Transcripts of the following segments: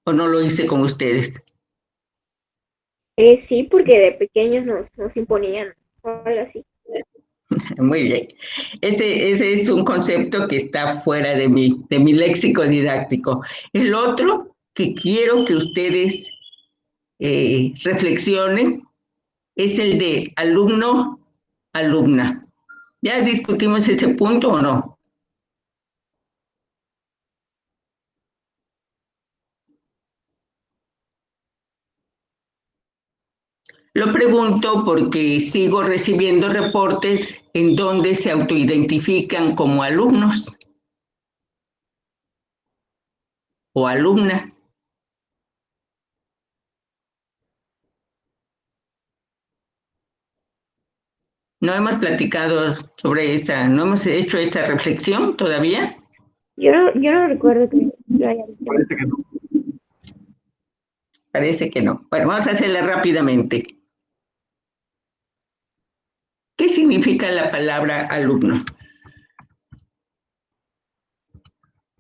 ¿O no lo hice con ustedes? Sí, porque de pequeños nos imponían o algo así. Muy bien. Ese es un concepto que está fuera de mi léxico didáctico. El otro que quiero que ustedes reflexionen es el de alumno-alumna. ¿Ya discutimos ese punto o no? Lo pregunto porque sigo recibiendo reportes en donde se autoidentifican como alumnos o alumna. No hemos platicado sobre no hemos hecho esa reflexión todavía. Yo no recuerdo que lo haya visto. Parece que no. Parece que no. Bueno, vamos a hacerla rápidamente. ¿Qué significa la palabra alumno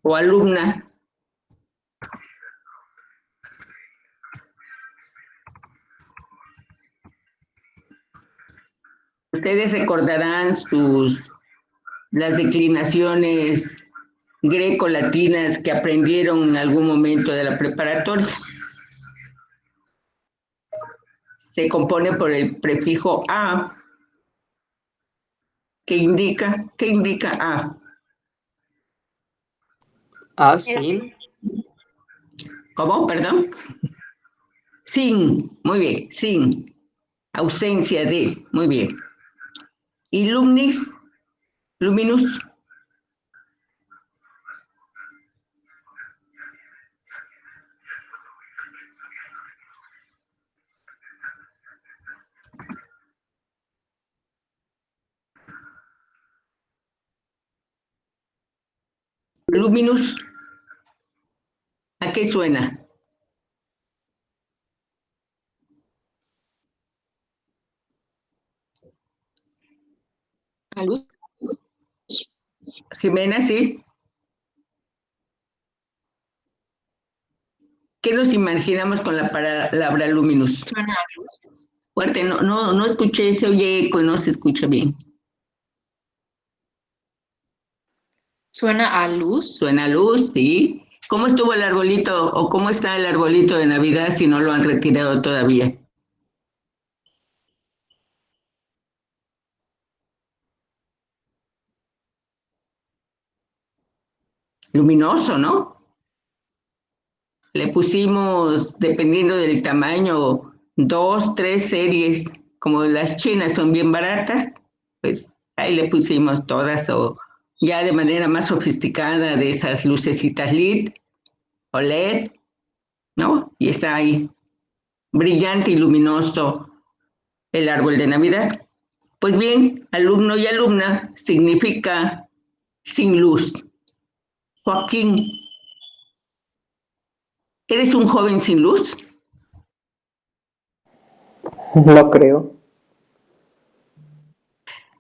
o alumna? Ustedes recordarán las declinaciones greco-latinas que aprendieron en algún momento de la preparatoria. Se compone por el prefijo a, ¿qué indica a? Sin. ¿Cómo? Perdón. Sin, muy bien, sin. Ausencia de, muy bien. Y lumnis, luminus. Luminus, ¿a qué suena? A luz. Jimena, ¿sí? ¿Qué nos imaginamos con la palabra luminus? Suena a luz. Fuerte, no escuché, se oye eco y no se escucha bien. Suena a luz. Suena luz, sí. ¿Cómo estuvo el arbolito o cómo está el arbolito de Navidad si no lo han retirado todavía? Luminoso, ¿no? Le pusimos, dependiendo del tamaño, 2, 3 series, como las chinas son bien baratas, pues ahí le pusimos todas, o ya de manera más sofisticada de esas lucecitas LED o LED, ¿no? Y está ahí, brillante y luminoso el árbol de Navidad. Pues bien, alumno y alumna significa sin luz. Joaquín, ¿eres un joven sin luz? No creo.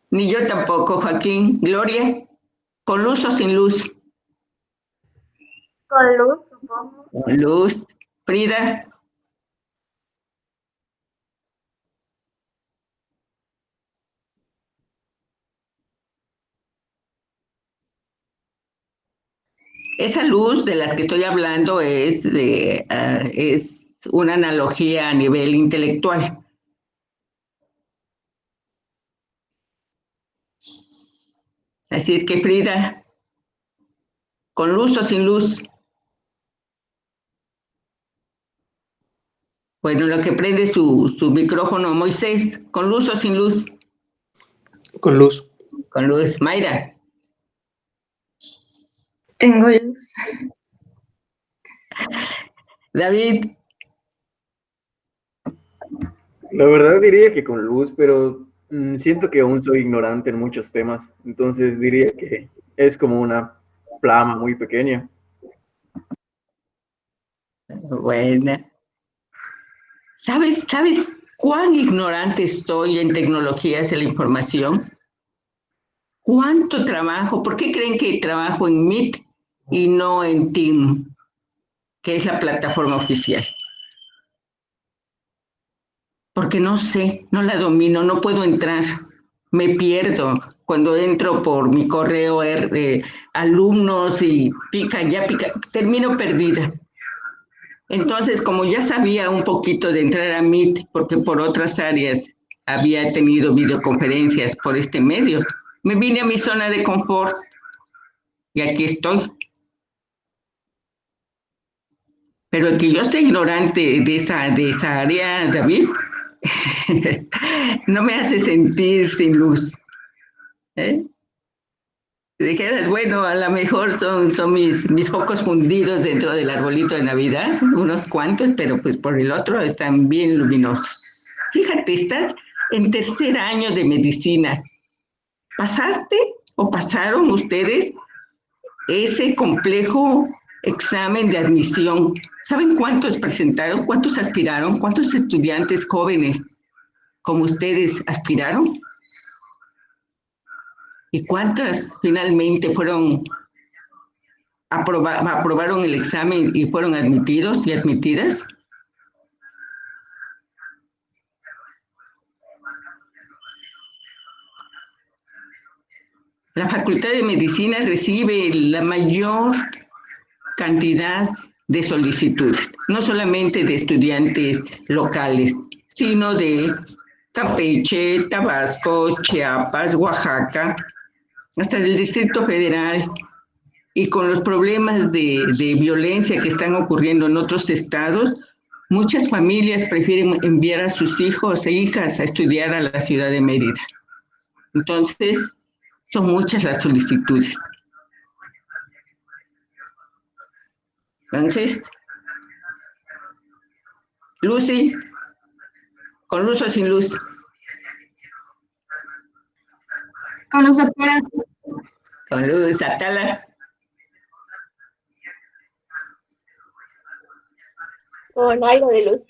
Ni yo tampoco, Joaquín. Gloria, ¿con luz o sin luz? Con luz, supongo. Con luz. Frida, esa luz de las que estoy hablando es una analogía a nivel intelectual. Así es que Frida, ¿con luz o sin luz? Bueno, lo que prende su micrófono, Moisés, ¿con luz o sin luz? Con luz. Con luz. Mayra, Tengo luz. David, La verdad diría que con luz, pero siento que aún soy ignorante en muchos temas, entonces diría que es como una flama muy pequeña. buena. ¿Sabes cuán ignorante estoy en tecnologías de la información? ¿Cuánto trabajo? ¿Por qué creen que trabajo en Meet y no en Team? que es la plataforma oficial. Porque no sé, no la domino, no puedo entrar, me pierdo. Cuando entro por mi correo alumnos y pica, termino perdida. Entonces, como ya sabía un poquito de entrar a Meet, porque por otras áreas había tenido videoconferencias por este medio, me vine a mi zona de confort y aquí estoy. Pero el que yo esté ignorante de esa área, David, no me hace sentir sin luz. ¿Eh? Si dijeras, bueno, a lo mejor son mis focos fundidos dentro del arbolito de Navidad, unos cuantos, pero pues por el otro están bien luminosos. Fíjate, estás en tercer año de medicina. ¿Pasaste o pasaron ustedes ese complejo examen de admisión? ¿Saben cuántos presentaron? ¿Cuántos aspiraron? ¿Cuántos estudiantes jóvenes como ustedes aspiraron? ¿Y cuántas finalmente aprobaron el examen y fueron admitidos y admitidas? La Facultad de Medicina recibe la mayor cantidad de solicitudes, no solamente de estudiantes locales, sino de Campeche, Tabasco, Chiapas, Oaxaca, hasta del Distrito Federal, y con los problemas de violencia que están ocurriendo en otros estados, muchas familias prefieren enviar a sus hijos e hijas a estudiar a la ciudad de Mérida. Entonces, son muchas las solicitudes. Entonces, Lucy, ¿con luz o sin luz? Con los doctoras. Con luz, Atala. Con algo de luz.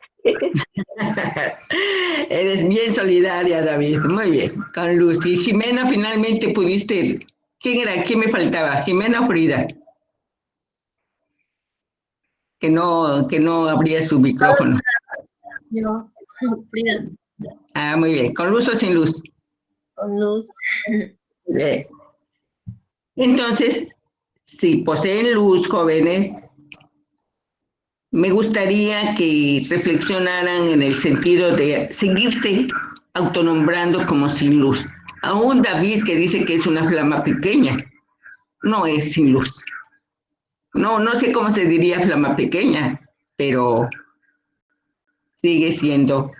Eres bien solidaria, David. Muy bien, con luz. Y Jimena, finalmente pudiste. ¿Quién era? ¿Quién me faltaba? ¿Jimena o Frida? Que no abría su micrófono. Yo, Frida. Ah, muy bien. ¿Con luz o sin luz? Con luz. Bien. Entonces, si poseen luz, jóvenes, me gustaría que reflexionaran en el sentido de seguirse autonombrando como sin luz. Aún David, que dice que es una flama pequeña, no es sin luz. No sé cómo se diría flama pequeña, pero sigue siendo,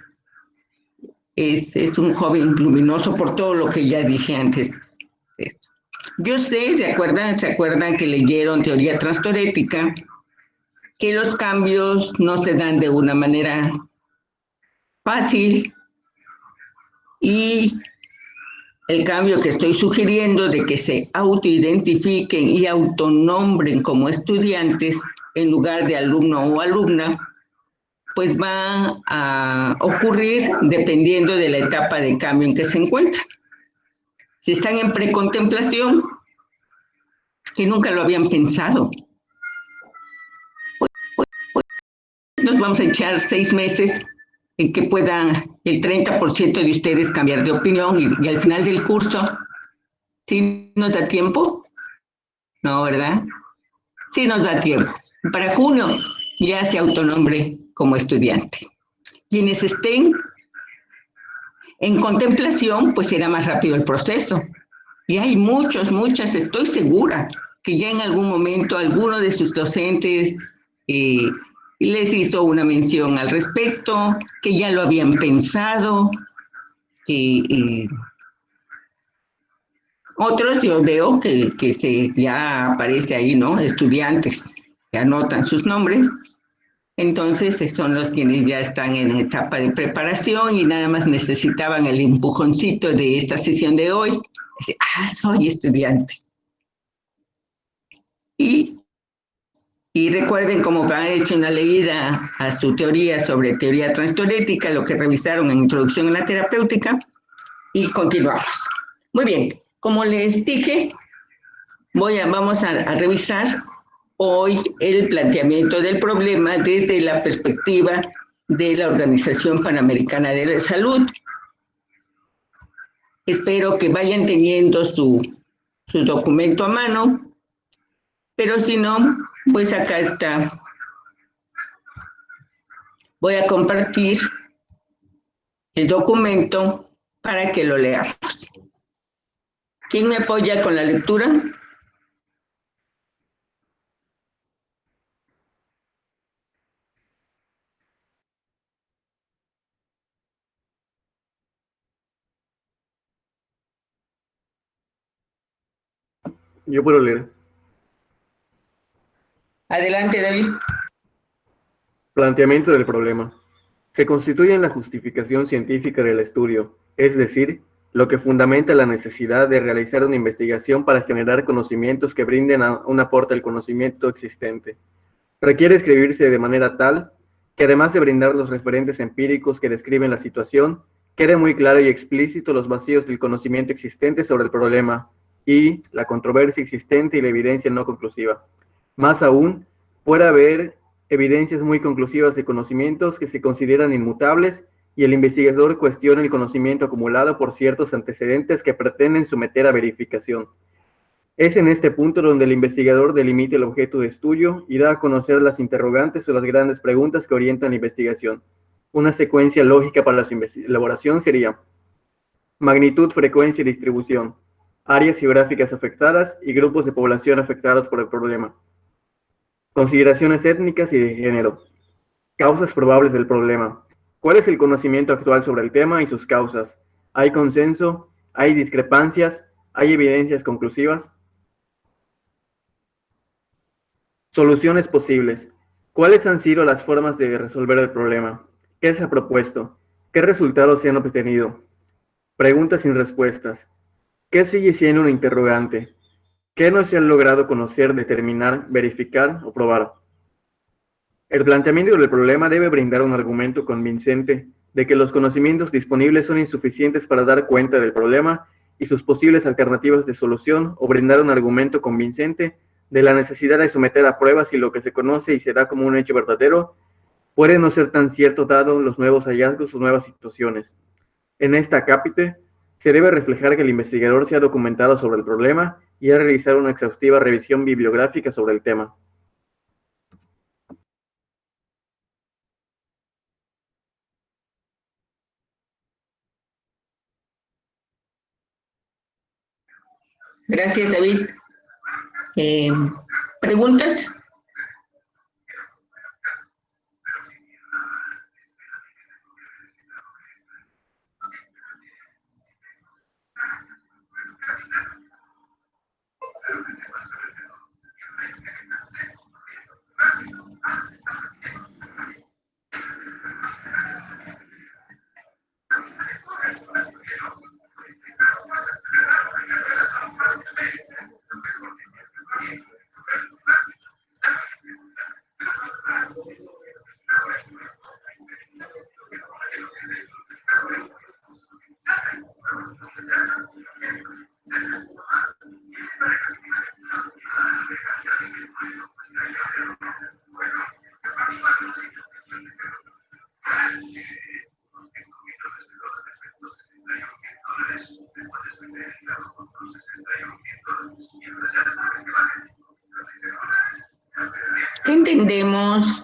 es un joven luminoso por todo lo que ya dije antes. Yo sé, ¿se acuerdan que leyeron teoría transtorética? Que los cambios no se dan de una manera fácil, y el cambio que estoy sugiriendo de que se autoidentifiquen y autonombren como estudiantes en lugar de alumno o alumna, pues va a ocurrir dependiendo de la etapa de cambio en que se encuentran. Si están en precontemplación, que nunca lo habían pensado, nos vamos a echar 6 meses en que puedan el 30% de ustedes cambiar de opinión, y al final del curso, ¿sí nos da tiempo? No, ¿verdad? Sí nos da tiempo. Para junio ya se autonombre como estudiante. Quienes estén en contemplación, pues será más rápido el proceso. Y hay muchas, estoy segura que ya en algún momento alguno de sus docentes les hizo una mención al respecto, que ya lo habían pensado, que otros yo veo que ya aparece ahí, ¿no? Estudiantes que anotan sus nombres. Entonces son los quienes ya están en etapa de preparación y nada más necesitaban el empujoncito de esta sesión de hoy. Dice, soy estudiante. Y recuerden, como han hecho una leída a su teoría sobre teoría transtorética, lo que revisaron en Introducción a la Terapéutica, y continuamos. Muy bien, como les dije, vamos a revisar hoy el planteamiento del problema desde la perspectiva de la Organización Panamericana de la Salud. Espero que vayan teniendo su documento a mano, pero si no, pues acá está. Voy a compartir el documento para que lo leamos. ¿Quién me apoya con la lectura? Yo puedo leer. Adelante, David. Planteamiento del problema. Se constituye en la justificación científica del estudio, es decir, lo que fundamenta la necesidad de realizar una investigación para generar conocimientos que brinden un aporte al conocimiento existente. Requiere escribirse de manera tal que, además de brindar los referentes empíricos que describen la situación, quede muy claro y explícito los vacíos del conocimiento existente sobre el problema y la controversia existente y la evidencia no conclusiva. Más aún, puede haber evidencias muy conclusivas de conocimientos que se consideran inmutables y el investigador cuestiona el conocimiento acumulado por ciertos antecedentes que pretenden someter a verificación. Es en este punto donde el investigador delimita el objeto de estudio y da a conocer las interrogantes o las grandes preguntas que orientan la investigación. Una secuencia lógica para su elaboración sería magnitud, frecuencia y distribución, áreas geográficas afectadas y grupos de población afectados por el problema. Consideraciones étnicas y de género. Causas probables del problema. ¿Cuál es el conocimiento actual sobre el tema y sus causas? ¿Hay consenso? ¿Hay discrepancias? ¿Hay evidencias conclusivas? Soluciones posibles. ¿Cuáles han sido las formas de resolver el problema? ¿Qué se ha propuesto? ¿Qué resultados se han obtenido? Preguntas sin respuestas. ¿Qué sigue siendo un interrogante? ¿Qué no se ha logrado conocer, determinar, verificar o probar? El planteamiento del problema debe brindar un argumento convincente de que los conocimientos disponibles son insuficientes para dar cuenta del problema y sus posibles alternativas de solución, o brindar un argumento convincente de la necesidad de someter a prueba si lo que se conoce y se da como un hecho verdadero puede no ser tan cierto dado los nuevos hallazgos o nuevas situaciones. En esta acápite, se debe reflejar que el investigador se ha documentado sobre el problema y ha realizado una exhaustiva revisión bibliográfica sobre el tema. Gracias, David. ¿Preguntas? ¿Qué entendemos?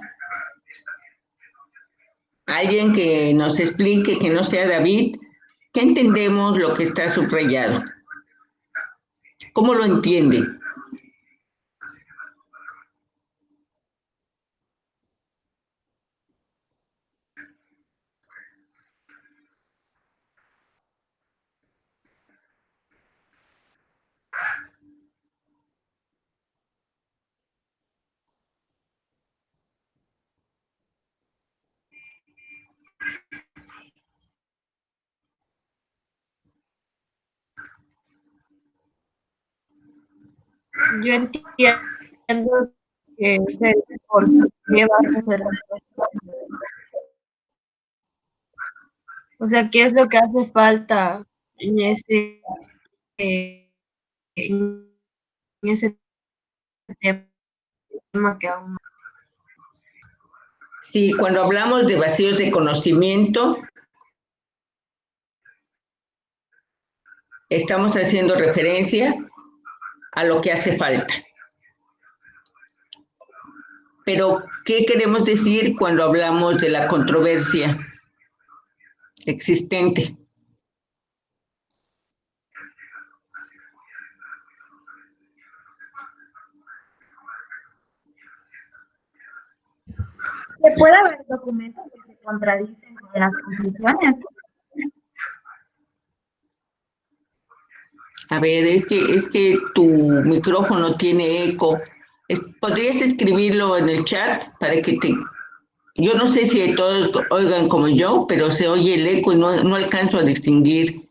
Alguien que nos explique, que no sea David, ¿qué entendemos lo que está subrayado? ¿Cómo lo entiende? Yo entiendo que es el por qué vas a hacer las cosas. O sea, ¿qué es lo que hace falta en en ese tema? tema que aún Sí, cuando hablamos de vacíos de conocimiento, estamos haciendo referencia a lo que hace falta. Pero, ¿qué queremos decir cuando hablamos de la controversia existente? se puede haber documentos que se contradicen con las conclusiones. A ver, es que tu micrófono tiene eco. ¿Podrías escribirlo en el chat para que te... Yo no sé si todos oigan como yo, pero se oye el eco y no alcanzo a distinguir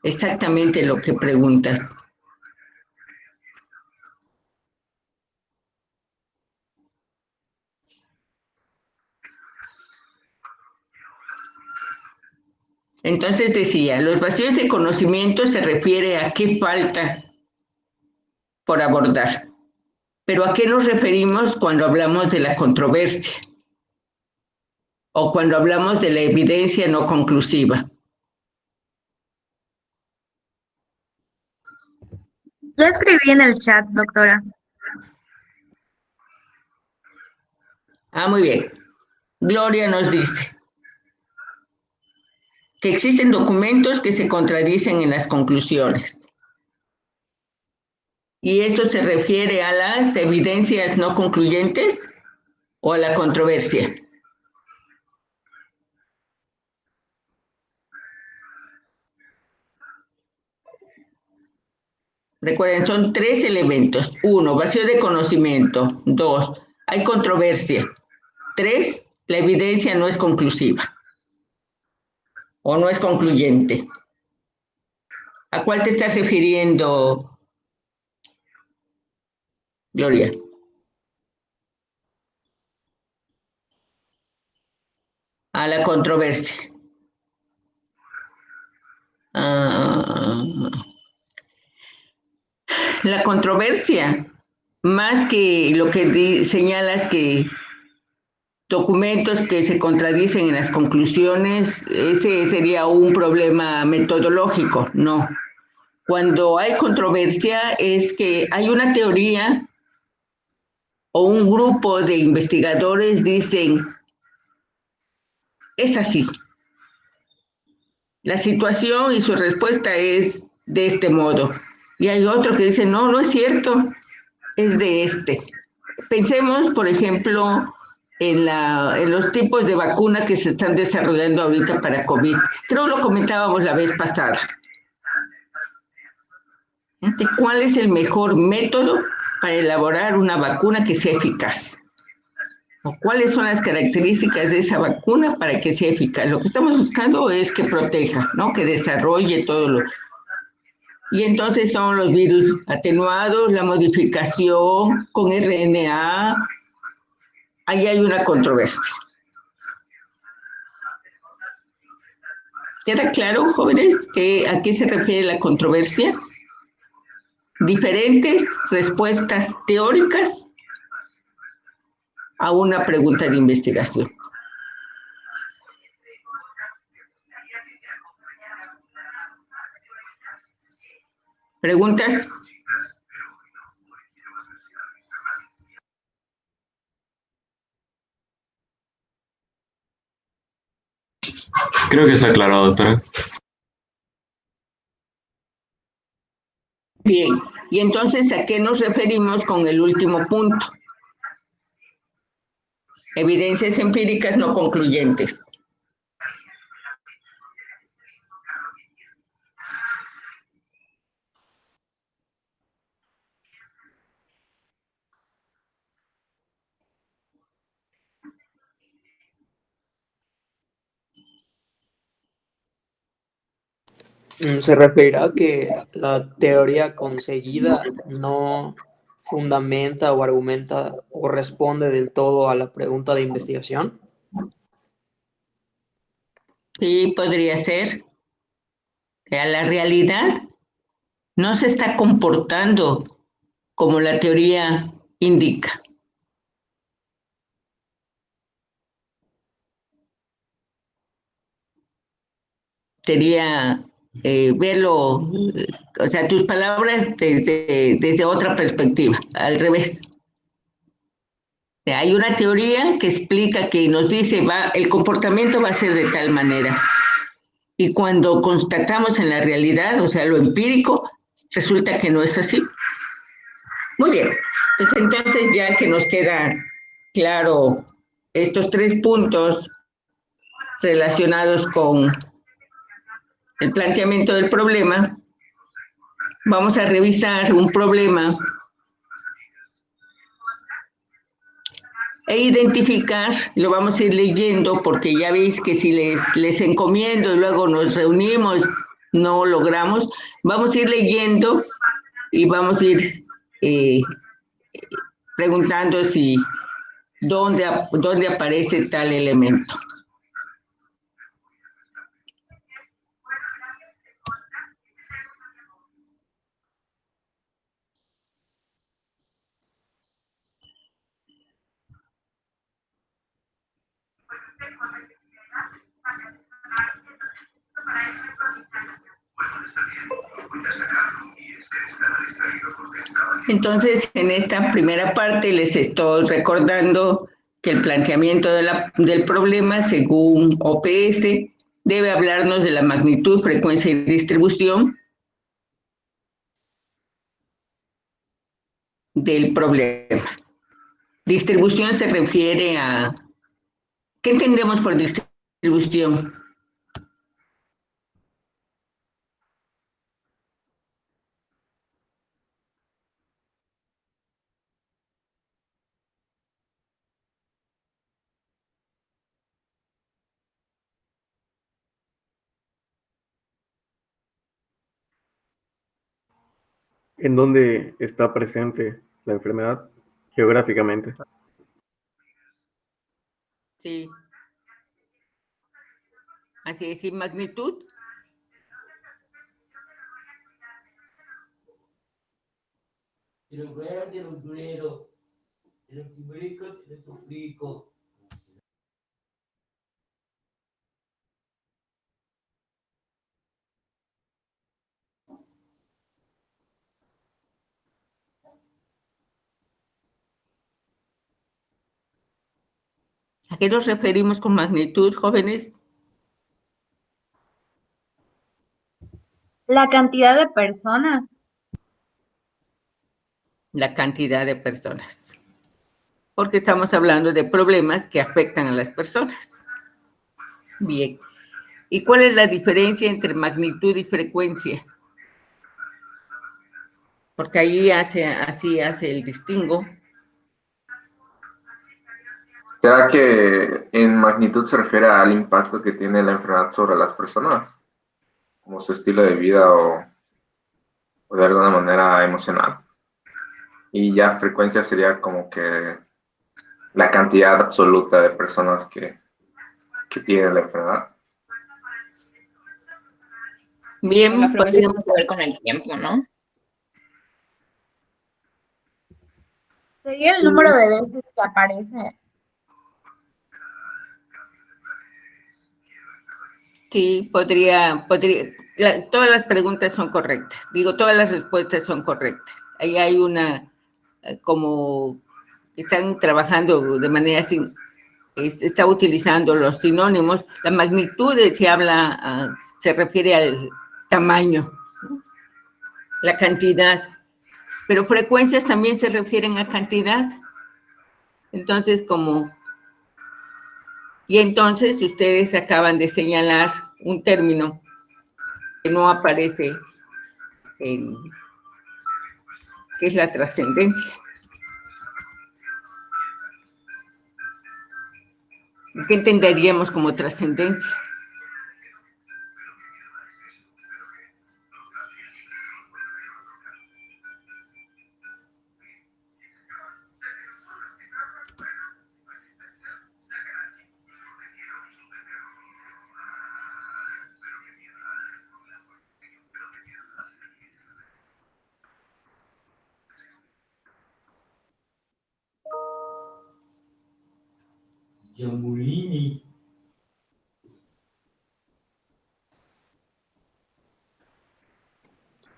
exactamente lo que preguntas. Entonces decía, los vacíos de conocimiento se refiere a qué falta por abordar. Pero ¿a qué nos referimos cuando hablamos de la controversia? O cuando hablamos de la evidencia no conclusiva. Ya escribí en el chat, doctora. Ah, muy bien. Gloria nos dice que existen documentos que se contradicen en las conclusiones. ¿Y eso se refiere a las evidencias no concluyentes o a la controversia? Recuerden, son 3 elementos. 1, vacío de conocimiento. 2, hay controversia. 3, la evidencia no es conclusiva o no es concluyente. ¿A cuál te estás refiriendo, Gloria? A la controversia. La controversia, más que lo que señalas que documentos que se contradicen en las conclusiones, ese sería un problema metodológico, no. Cuando hay controversia es que hay una teoría o un grupo de investigadores dicen, es así. La situación y su respuesta es de este modo. Y hay otro que dice, no, no es cierto, es de este. Pensemos, por ejemplo, en los tipos de vacunas que se están desarrollando ahorita para COVID. Creo que lo comentábamos la vez pasada. ¿Cuál es el mejor método para elaborar una vacuna que sea eficaz? ¿O cuáles son las características de esa vacuna para que sea eficaz? Lo que estamos buscando es que proteja, ¿no? Que desarrolle todo lo... Y entonces son los virus atenuados, la modificación con RNA. Ahí hay una controversia. ¿Queda claro, jóvenes, a qué se refiere la controversia? Diferentes respuestas teóricas a una pregunta de investigación. ¿Preguntas? Creo que está aclarado, doctora. Bien, y entonces, ¿a qué nos referimos con el último punto? Evidencias empíricas no concluyentes. Se referirá a que la teoría conseguida no fundamenta o argumenta o responde del todo a la pregunta de investigación. Sí, podría ser. La realidad no se está comportando como la teoría indica. Sería verlo, o sea, tus palabras desde otra perspectiva, al revés. Hay una teoría que explica, que nos dice, el comportamiento va a ser de tal manera. Y cuando constatamos en la realidad, o sea, lo empírico, resulta que no es así. Muy bien, pues entonces ya que nos queda claro estos 3 puntos relacionados con el planteamiento del problema, vamos a revisar un problema e identificar, lo vamos a ir leyendo porque ya veis que si les encomiendo y luego nos reunimos, no logramos, vamos a ir leyendo y vamos a ir preguntando si dónde aparece tal elemento. Entonces, en esta primera parte les estoy recordando que el planteamiento del problema, según OPS, debe hablarnos de la magnitud, frecuencia y distribución del problema. Distribución se refiere a... ¿Qué entendemos por distribución? ¿En dónde está presente la enfermedad geográficamente? Sí. Así es, y magnitud. ¿A qué nos referimos con magnitud, jóvenes? La cantidad de personas. La cantidad de personas. Porque estamos hablando de problemas que afectan a las personas. Bien. ¿Y cuál es la diferencia entre magnitud y frecuencia? Porque ahí así hace el distingo. ¿Será que en magnitud se refiere al impacto que tiene la enfermedad sobre las personas? Como su estilo de vida o de alguna manera emocional. Y ya frecuencia sería como que la cantidad absoluta de personas que tienen la enfermedad. Bien, La frecuencia tiene que ver con el tiempo, ¿no? Sería el número de veces que aparece. sí, todas las preguntas son correctas. Digo, todas las respuestas son correctas. Ahí hay una, como están trabajando de manera está utilizando los sinónimos. La magnitud se refiere al tamaño, ¿no? La cantidad, pero frecuencias también se refieren a cantidad. Entonces, y entonces ustedes acaban de señalar un término que no aparece que es la trascendencia. ¿Qué entenderíamos como trascendencia?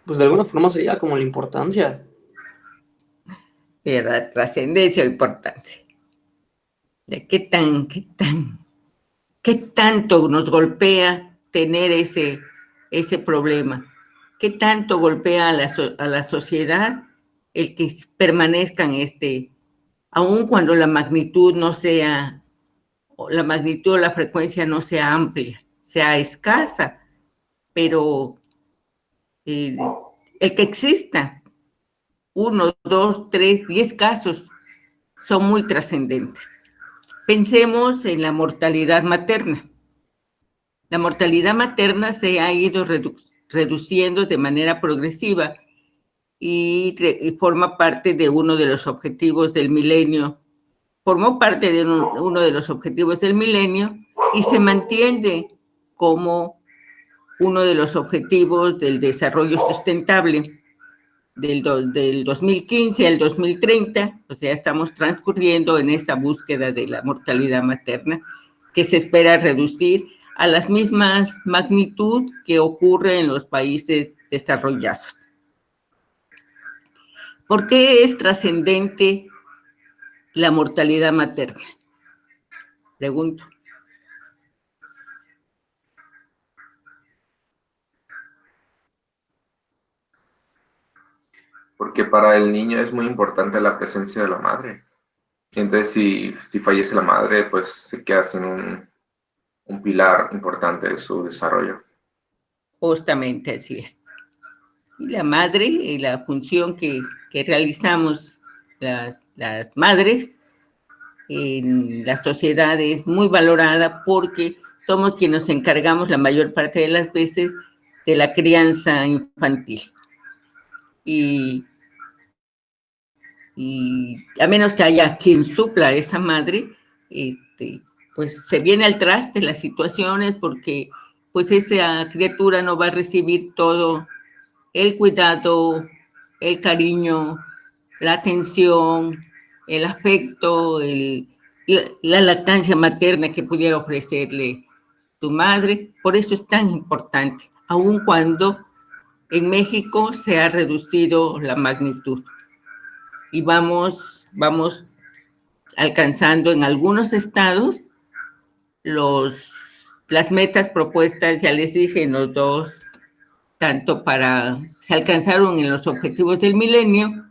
Pues de alguna forma sería como la importancia. ¿Verdad? Trascendencia o importancia. ¿De qué tanto nos golpea tener ese problema? ¿Qué tanto golpea a la sociedad el que permanezcan aun cuando la magnitud no sea, la magnitud o la frecuencia no sea amplia, sea escasa, pero el que exista 1, 2, 3, 10 casos son muy trascendentes. Pensemos en la mortalidad materna. La mortalidad materna se ha ido reduciendo de manera progresiva y forma parte de uno de los objetivos del milenio. Formó parte de uno de los objetivos del milenio y se mantiene como uno de los objetivos del desarrollo sustentable del 2015 al 2030, o sea, estamos transcurriendo en esa búsqueda de la mortalidad materna que se espera reducir a las mismas magnitud que ocurre en los países desarrollados. ¿Por qué es trascendente la mortalidad materna? Pregunto. Porque para el niño es muy importante la presencia de la madre. Y entonces, si fallece la madre, pues se queda sin un pilar importante de su desarrollo. Justamente así es. Y la madre, y la función que realizamos las madres en la sociedad es muy valorada porque somos quienes nos encargamos la mayor parte de las veces de la crianza infantil. Y a menos que haya quien supla a esa madre, pues se viene al traste las situaciones porque pues esa criatura no va a recibir todo el cuidado, el cariño, la atención, el afecto, la lactancia materna que pudiera ofrecerle tu madre. Por eso es tan importante, aun cuando en México se ha reducido la magnitud y vamos alcanzando en algunos estados las metas propuestas, ya les dije, en los dos, tanto se alcanzaron en los objetivos del milenio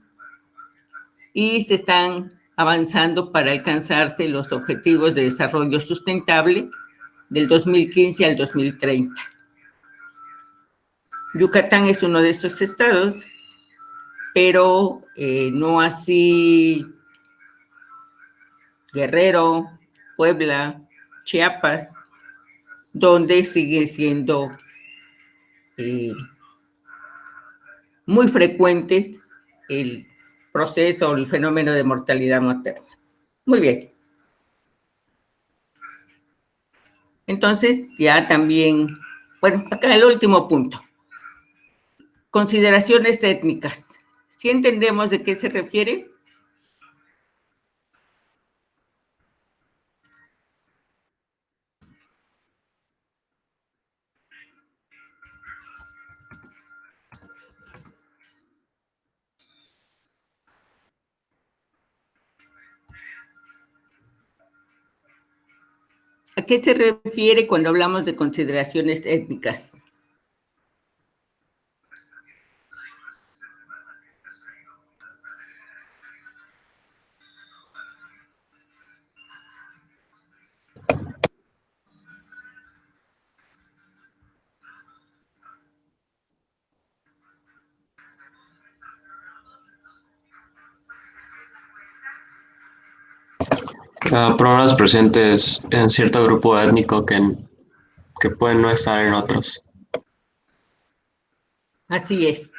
y se están avanzando para alcanzarse los objetivos de desarrollo sustentable del 2015 al 2030. Yucatán es uno de esos estados, pero no así Guerrero, Puebla, Chiapas, donde sigue siendo muy frecuente el proceso o el fenómeno de mortalidad materna. Muy bien. Entonces, ya también, bueno, acá el último punto. Consideraciones étnicas. ¿Sí entendemos de qué se refiere? ¿A qué se refiere cuando hablamos de consideraciones étnicas? Problemas presentes en cierto grupo étnico que pueden no estar en otros. Así es.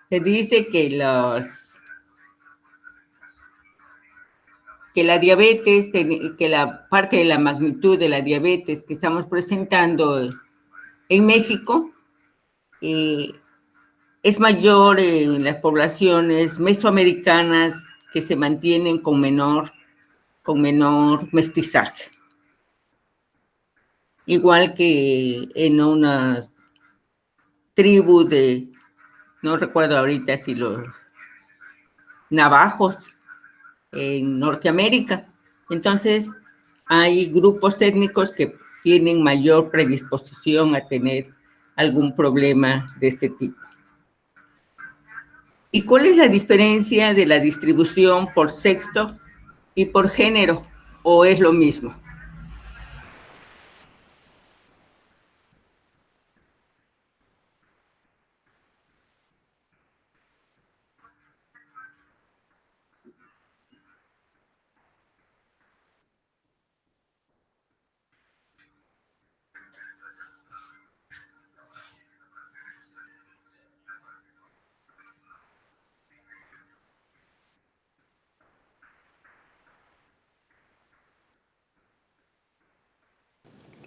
Se dice que la diabetes, que la parte de la magnitud de la diabetes que estamos presentando en México es mayor en las poblaciones mesoamericanas que se mantienen con menor con menor mestizaje. Igual que en una tribu de, no recuerdo ahorita si los navajos en Norteamérica. Entonces, hay grupos étnicos que tienen mayor predisposición a tener algún problema de este tipo. ¿Y cuál es la diferencia de la distribución por sexo y por género? ¿O es lo mismo?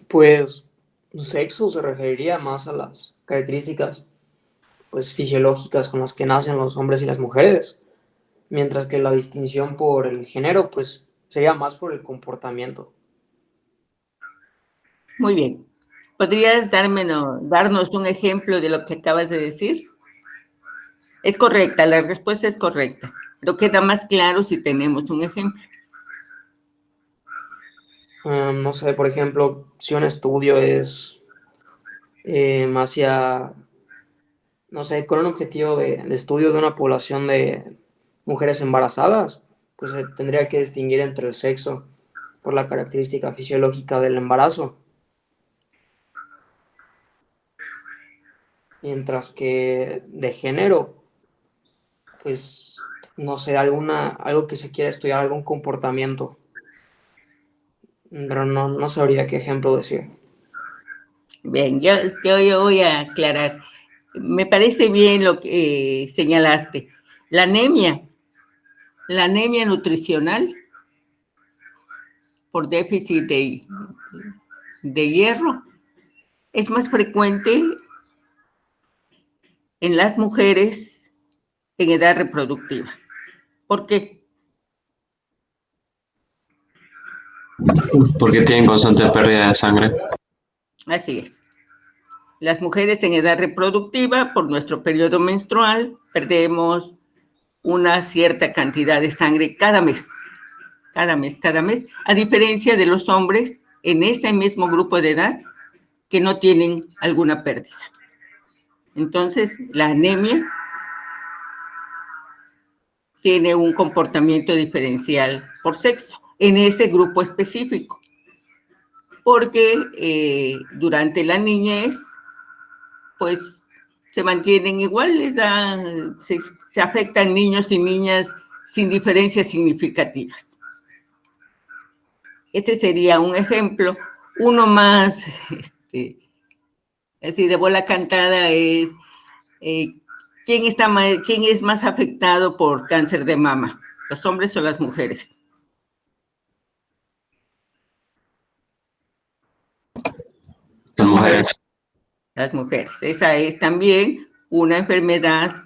Pues sexo se referiría más a las características pues fisiológicas con las que nacen los hombres y las mujeres, mientras que la distinción por el género pues sería más por el comportamiento. Muy bien. ¿Podrías darnos un ejemplo de lo que acabas de decir? Es correcta, la respuesta es correcta, pero queda más claro si tenemos un ejemplo. No sé, por ejemplo, si un estudio es hacia, no sé, con un objetivo de estudio de una población de mujeres embarazadas, pues se tendría que distinguir entre el sexo por la característica fisiológica del embarazo, mientras que de género, pues, no sé, algo que se quiera estudiar, algún comportamiento, pero no sabría qué ejemplo decir. Bien, yo voy a aclarar. Me parece bien lo que señalaste. La anemia nutricional por déficit de hierro es más frecuente en las mujeres en edad reproductiva. ¿Por qué? Porque tienen constante pérdida de sangre. Así es. Las mujeres en edad reproductiva, por nuestro periodo menstrual, perdemos una cierta cantidad de sangre cada mes, a diferencia de los hombres en ese mismo grupo de edad que no tienen alguna pérdida. Entonces, la anemia tiene un comportamiento diferencial por sexo en ese grupo específico, porque durante la niñez, pues se mantienen iguales, se afectan niños y niñas sin diferencias significativas. Este sería un ejemplo. Uno más, así de bola cantada, es ¿quién es más afectado por cáncer de mama? ¿Los hombres o las mujeres? Las mujeres. Las mujeres. Esa es también una enfermedad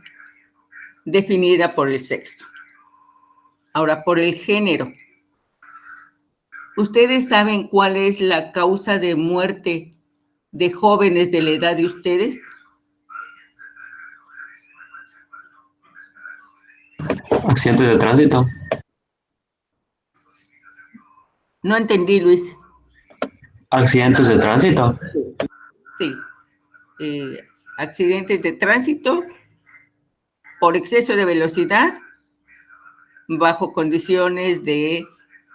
definida por el sexo. Ahora, por el género. ¿Ustedes saben cuál es la causa de muerte de jóvenes de la edad de ustedes? Accidentes de tránsito. No entendí, Luis. Accidentes de tránsito. Sí. Accidentes de tránsito por exceso de velocidad bajo condiciones de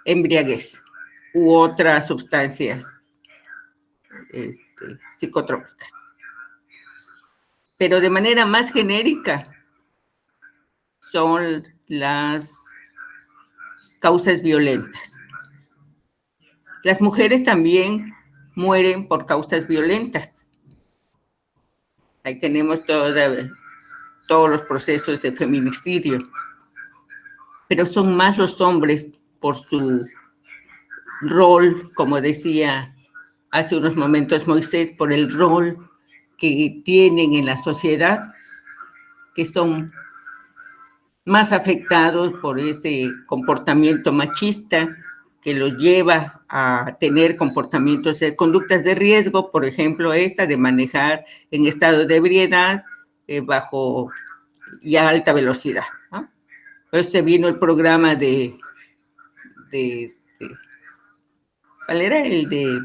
embriaguez u otras sustancias psicotrópicas. Pero de manera más genérica son las causas violentas. Las mujeres también mueren por causas violentas. Ahí tenemos todos los procesos de feminicidio. Pero son más los hombres por su rol, como decía hace unos momentos Moisés, por el rol que tienen en la sociedad, que son más afectados por ese comportamiento machista que los lleva a tener comportamientos, conductas de riesgo, por ejemplo, esta de manejar en estado de ebriedad bajo y a alta velocidad, ¿no? Vino el programa ¿cuál era? El de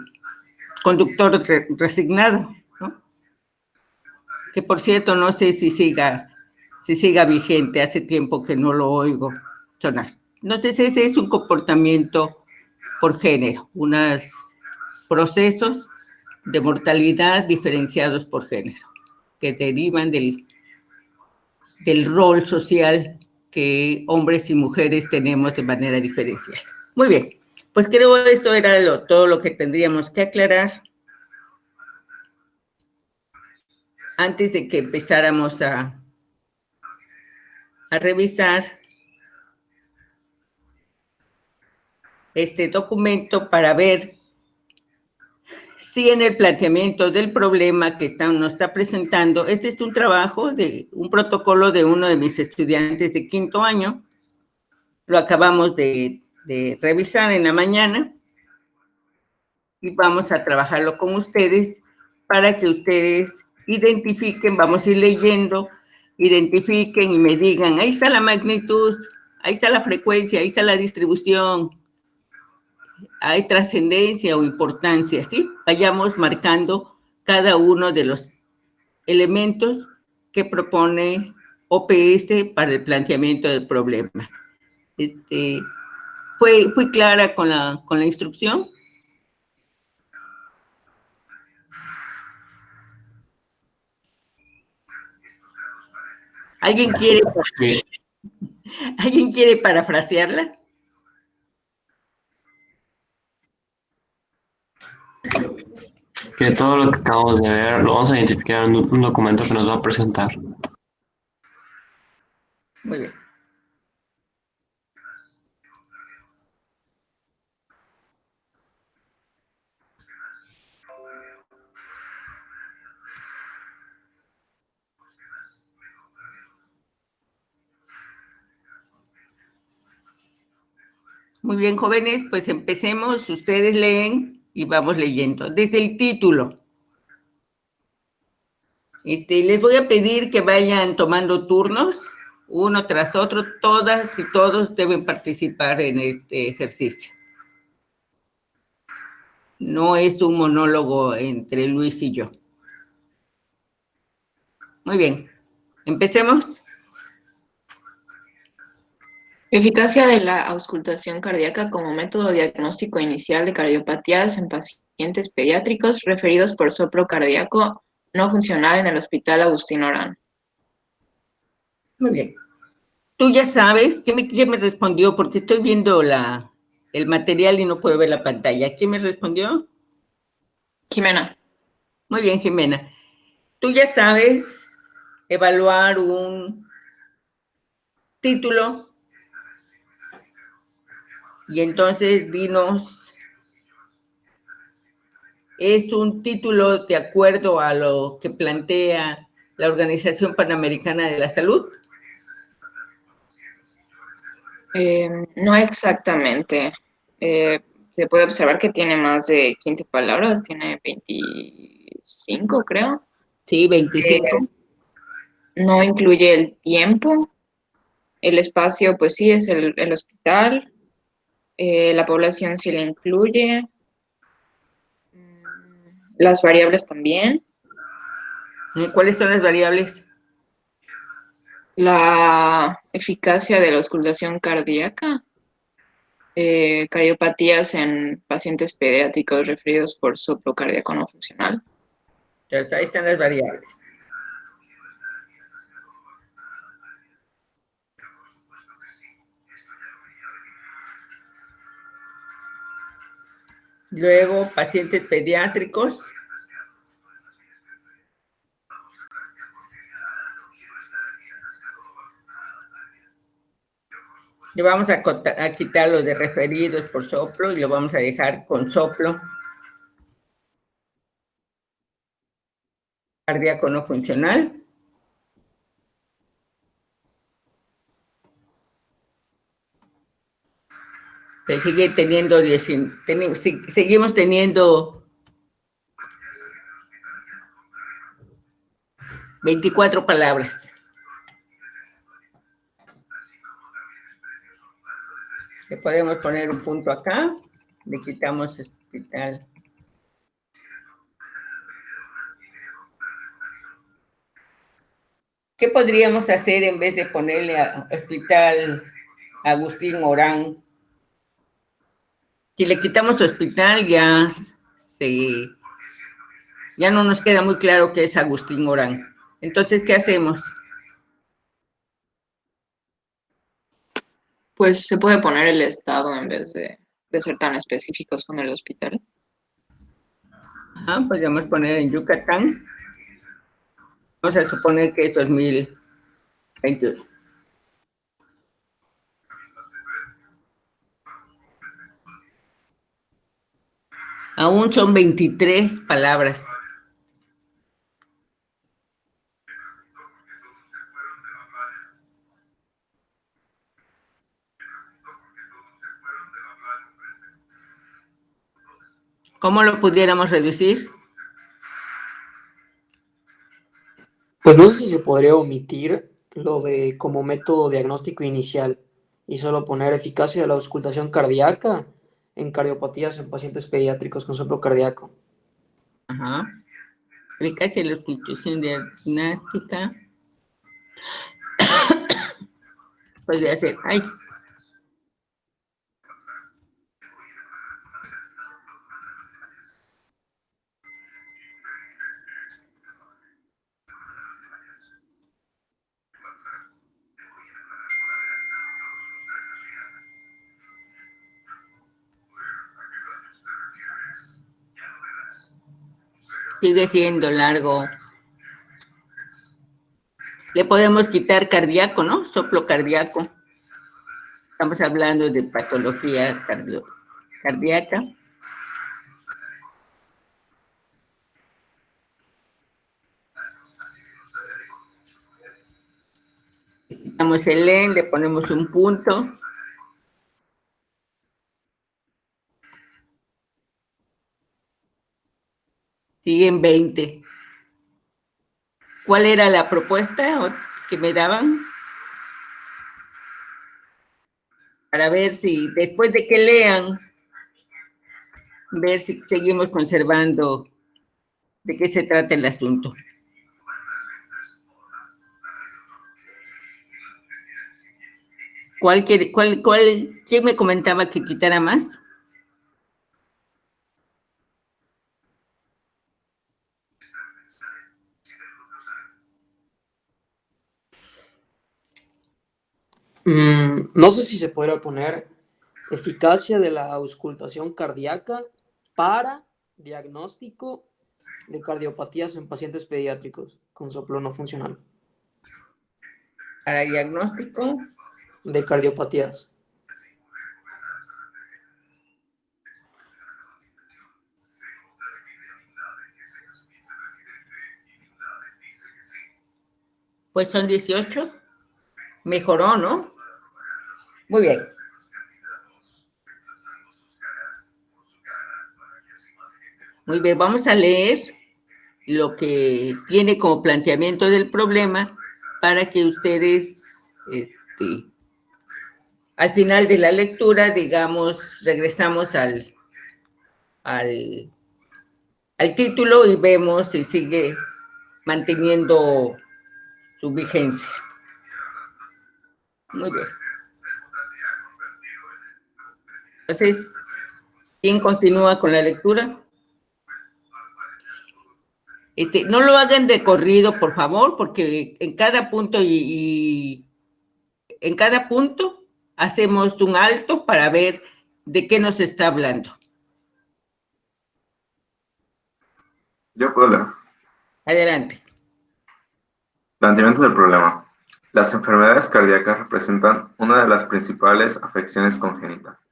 conductor resignado, ¿no? Que por cierto no sé si siga vigente, hace tiempo que no lo oigo sonar. Entonces ese es un comportamiento por género, unos procesos de mortalidad diferenciados por género, que derivan del rol social que hombres y mujeres tenemos de manera diferencial. Muy bien, pues creo que esto era todo lo que tendríamos que aclarar antes de que empezáramos a revisar este documento para ver si en el planteamiento del problema que nos está presentando, este es un trabajo de un protocolo de uno de mis estudiantes de quinto año, lo acabamos de revisar en la mañana y vamos a trabajarlo con ustedes para que ustedes identifiquen, vamos a ir leyendo, identifiquen y me digan, ahí está la magnitud, ahí está la frecuencia, ahí está la distribución, hay trascendencia o importancia, ¿sí? Vayamos marcando cada uno de los elementos que propone OPS para el planteamiento del problema. ¿Fui clara con la instrucción? ¿Alguien quiere parafrasearla? Que todo lo que acabamos de ver lo vamos a identificar en un documento que nos va a presentar. Muy bien. Muy bien, jóvenes, pues empecemos. Ustedes leen y vamos leyendo. Desde el título. Les voy a pedir que vayan tomando turnos, uno tras otro. Todas y todos deben participar en este ejercicio. No es un monólogo entre Luis y yo. Muy bien. ¿Empecemos? Eficacia de la auscultación cardíaca como método diagnóstico inicial de cardiopatías en pacientes pediátricos referidos por soplo cardíaco no funcional en el Hospital Agustín Orán. Muy bien. Tú ya sabes, ¿quién me respondió? Porque estoy viendo el material y no puedo ver la pantalla. ¿Quién me respondió? Jimena. Muy bien, Jimena. Tú ya sabes evaluar un título y entonces dinos, ¿es un título de acuerdo a lo que plantea la Organización Panamericana de la Salud? No exactamente. Se puede observar que tiene más de 15 palabras, tiene 25, creo. Sí, 25. No incluye el tiempo. El espacio, pues sí, es el hospital. La población sí la incluye. Las variables también. ¿Cuáles son las variables? La eficacia de la auscultación cardíaca. Cardiopatías en pacientes pediátricos referidos por soplo cardíaco no funcional. Entonces, ahí están las variables. Luego, pacientes pediátricos. Le vamos a quitar lo de referidos por soplo y lo vamos a dejar con soplo cardíaco no funcional. Se sigue teniendo, seguimos teniendo 24 palabras. Le podemos poner un punto acá, le quitamos hospital. ¿Qué podríamos hacer en vez de ponerle a hospital Agustín Morán? Si le quitamos hospital, ya no nos queda muy claro qué es Agustín Morán. Entonces, ¿qué hacemos? Pues se puede poner el estado en vez de ser tan específicos con el hospital. Podríamos poner en Yucatán. Vamos a suponer que es 2021. Aún son 23 palabras. ¿Cómo lo pudiéramos reducir? Pues no sé si se podría omitir lo de como método diagnóstico inicial y solo poner eficacia de la auscultación cardíaca en cardiopatías en pacientes pediátricos con soplo cardíaco. Ajá. Eficacia de la auscultación diagnóstica. Podría ser, sigue siendo largo. Le podemos quitar cardíaco, ¿no? Soplo cardíaco. Estamos hablando de patología cardíaca. Le quitamos el en, le ponemos un punto. Siguen 20. ¿Cuál era la propuesta que me daban? Para ver si después de que lean, ver si seguimos conservando de qué se trata el asunto. ¿Quién me comentaba que quitara más? No sé si se podría poner eficacia de la auscultación cardíaca para diagnóstico de cardiopatías en pacientes pediátricos con soplo no funcional. Para diagnóstico de cardiopatías. Pues son 18. Mejoró, ¿no? Muy bien. Muy bien, vamos a leer lo que tiene como planteamiento del problema para que ustedes, al final de la lectura, digamos, regresamos al título y vemos si sigue manteniendo su vigencia. Muy bien. Entonces, ¿quién continúa con la lectura? No lo hagan de corrido, por favor, porque en cada punto en cada punto hacemos un alto para ver de qué nos está hablando. Yo puedo leer. Adelante. Planteamiento del problema. Las enfermedades cardíacas representan una de las principales afecciones congénitas.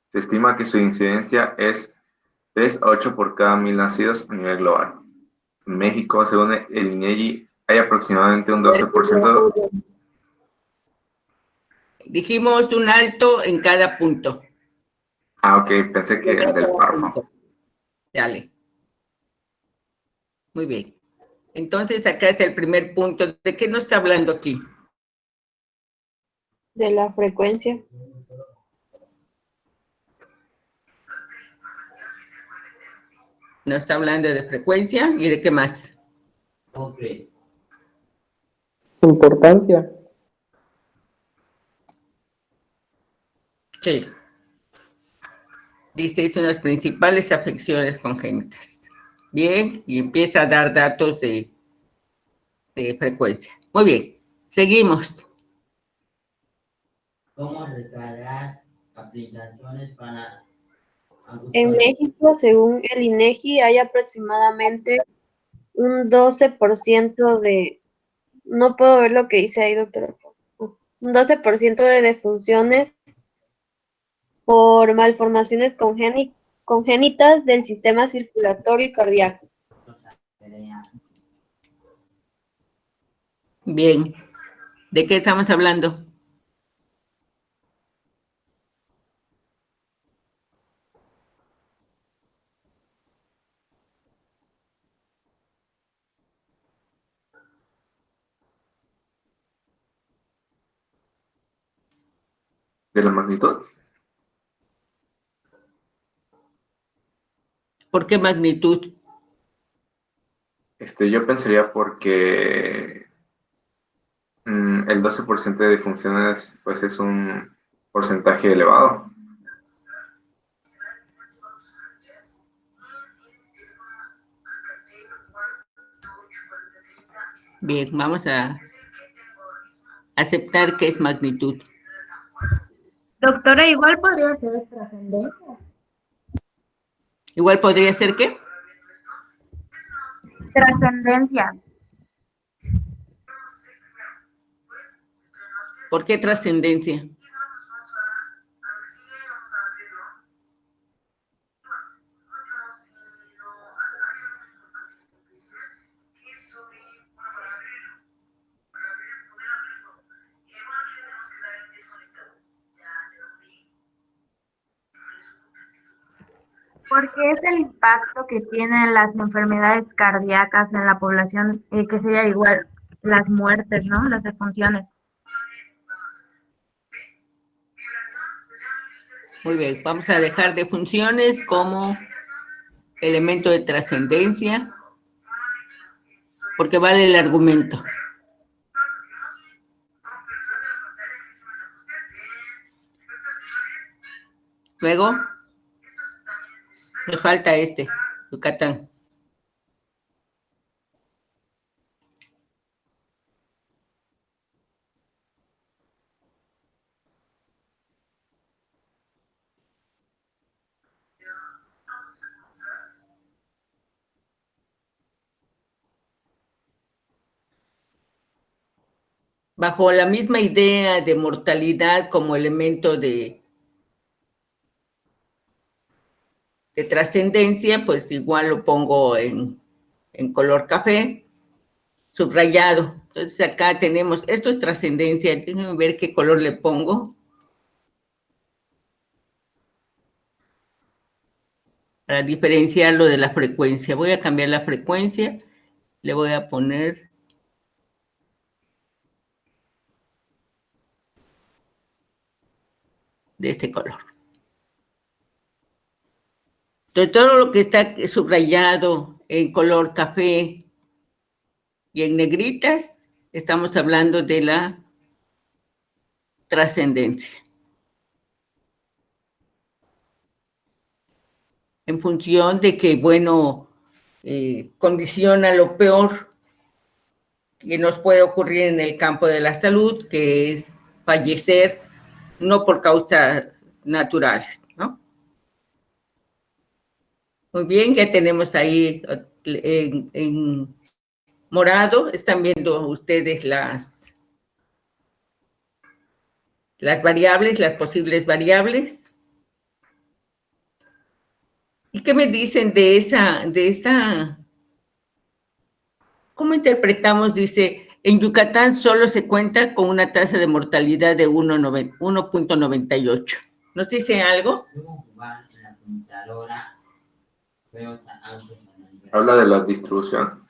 Se estima que su incidencia es 3 a 8 por cada 1000 nacidos a nivel global. En México, según el INEGI, hay aproximadamente un 12%. Dijimos un alto en cada punto. Ah, ok, pensé que el del párrafo. Dale. Muy bien. Entonces, acá es el primer punto. ¿De qué nos está hablando aquí? De la frecuencia. Nos está hablando de frecuencia y de qué más. Importancia. Sí. Dice, son las principales afecciones congénitas. Bien, y empieza a dar datos de frecuencia. Muy bien, seguimos. ¿Cómo recargar aplicaciones para En México, según el INEGI, hay aproximadamente un 12% de, no puedo ver lo que dice ahí, doctora, un 12% de defunciones por malformaciones congénitas del sistema circulatorio y cardíaco. Bien, ¿de qué estamos hablando? ¿De la magnitud? ¿Por qué magnitud? Yo pensaría porque el 12% de funciones pues es un porcentaje elevado. Bien, vamos a aceptar que es magnitud. Doctora, igual podría ser trascendencia. Igual podría ser ¿qué? Trascendencia. ¿Por qué trascendencia? Porque es el impacto que tienen las enfermedades cardíacas en la población, que sería igual las muertes, ¿no? Las defunciones. Muy bien, vamos a dejar de funciones como elemento de trascendencia, porque vale el argumento. Luego, nos falta Yucatán. Bajo la misma idea de mortalidad como elemento de trascendencia, pues igual lo pongo en color café, subrayado. Entonces acá tenemos, esto es trascendencia, déjenme ver qué color le pongo. Para diferenciarlo de la frecuencia. Voy a cambiar la frecuencia, le voy a poner de este color. Entonces, todo lo que está subrayado en color café y en negritas, estamos hablando de la trascendencia. En función de que, bueno, condiciona lo peor que nos puede ocurrir en el campo de la salud, que es fallecer no por causas naturales, ¿no? Muy bien, ya tenemos ahí en morado, están viendo ustedes las variables, las posibles variables. ¿Y qué me dicen de esa? ¿Cómo interpretamos? Dice, en Yucatán solo se cuenta con una tasa de mortalidad de 1.98. ¿Nos dice algo? Jugar en la computadora, juegos autos. Habla de la distribución.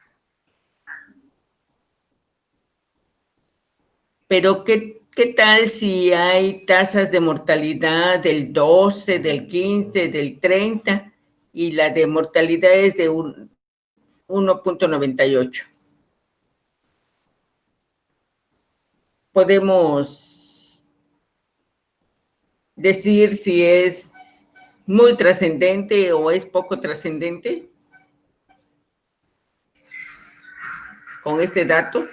Pero ¿qué tal si hay tasas de mortalidad del 12, del 15, del 30 y la de mortalidad es de 1.98? Podemos decir si es muy trascendente o es poco trascendente con este dato.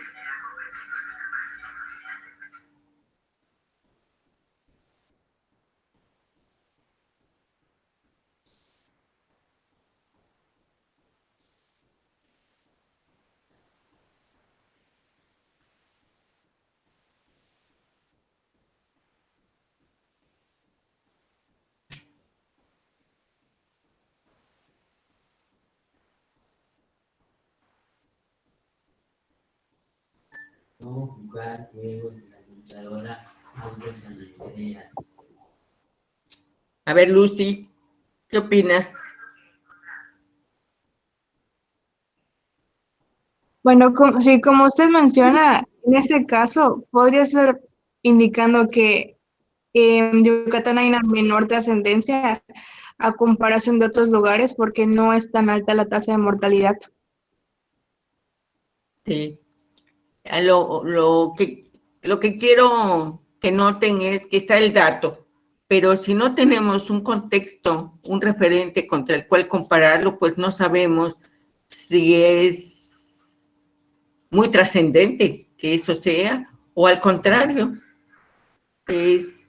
No jugar juegos en la computadora, autos en la. A ver, Lucy, ¿qué opinas? Bueno, sí, como usted menciona, en este caso podría ser indicando que en Yucatán hay una menor trascendencia a comparación de otros lugares porque no es tan alta la tasa de mortalidad. Sí. Lo que quiero que noten es que está el dato, pero si no tenemos un contexto, un referente contra el cual compararlo, pues no sabemos si es muy trascendente que eso sea, o al contrario, es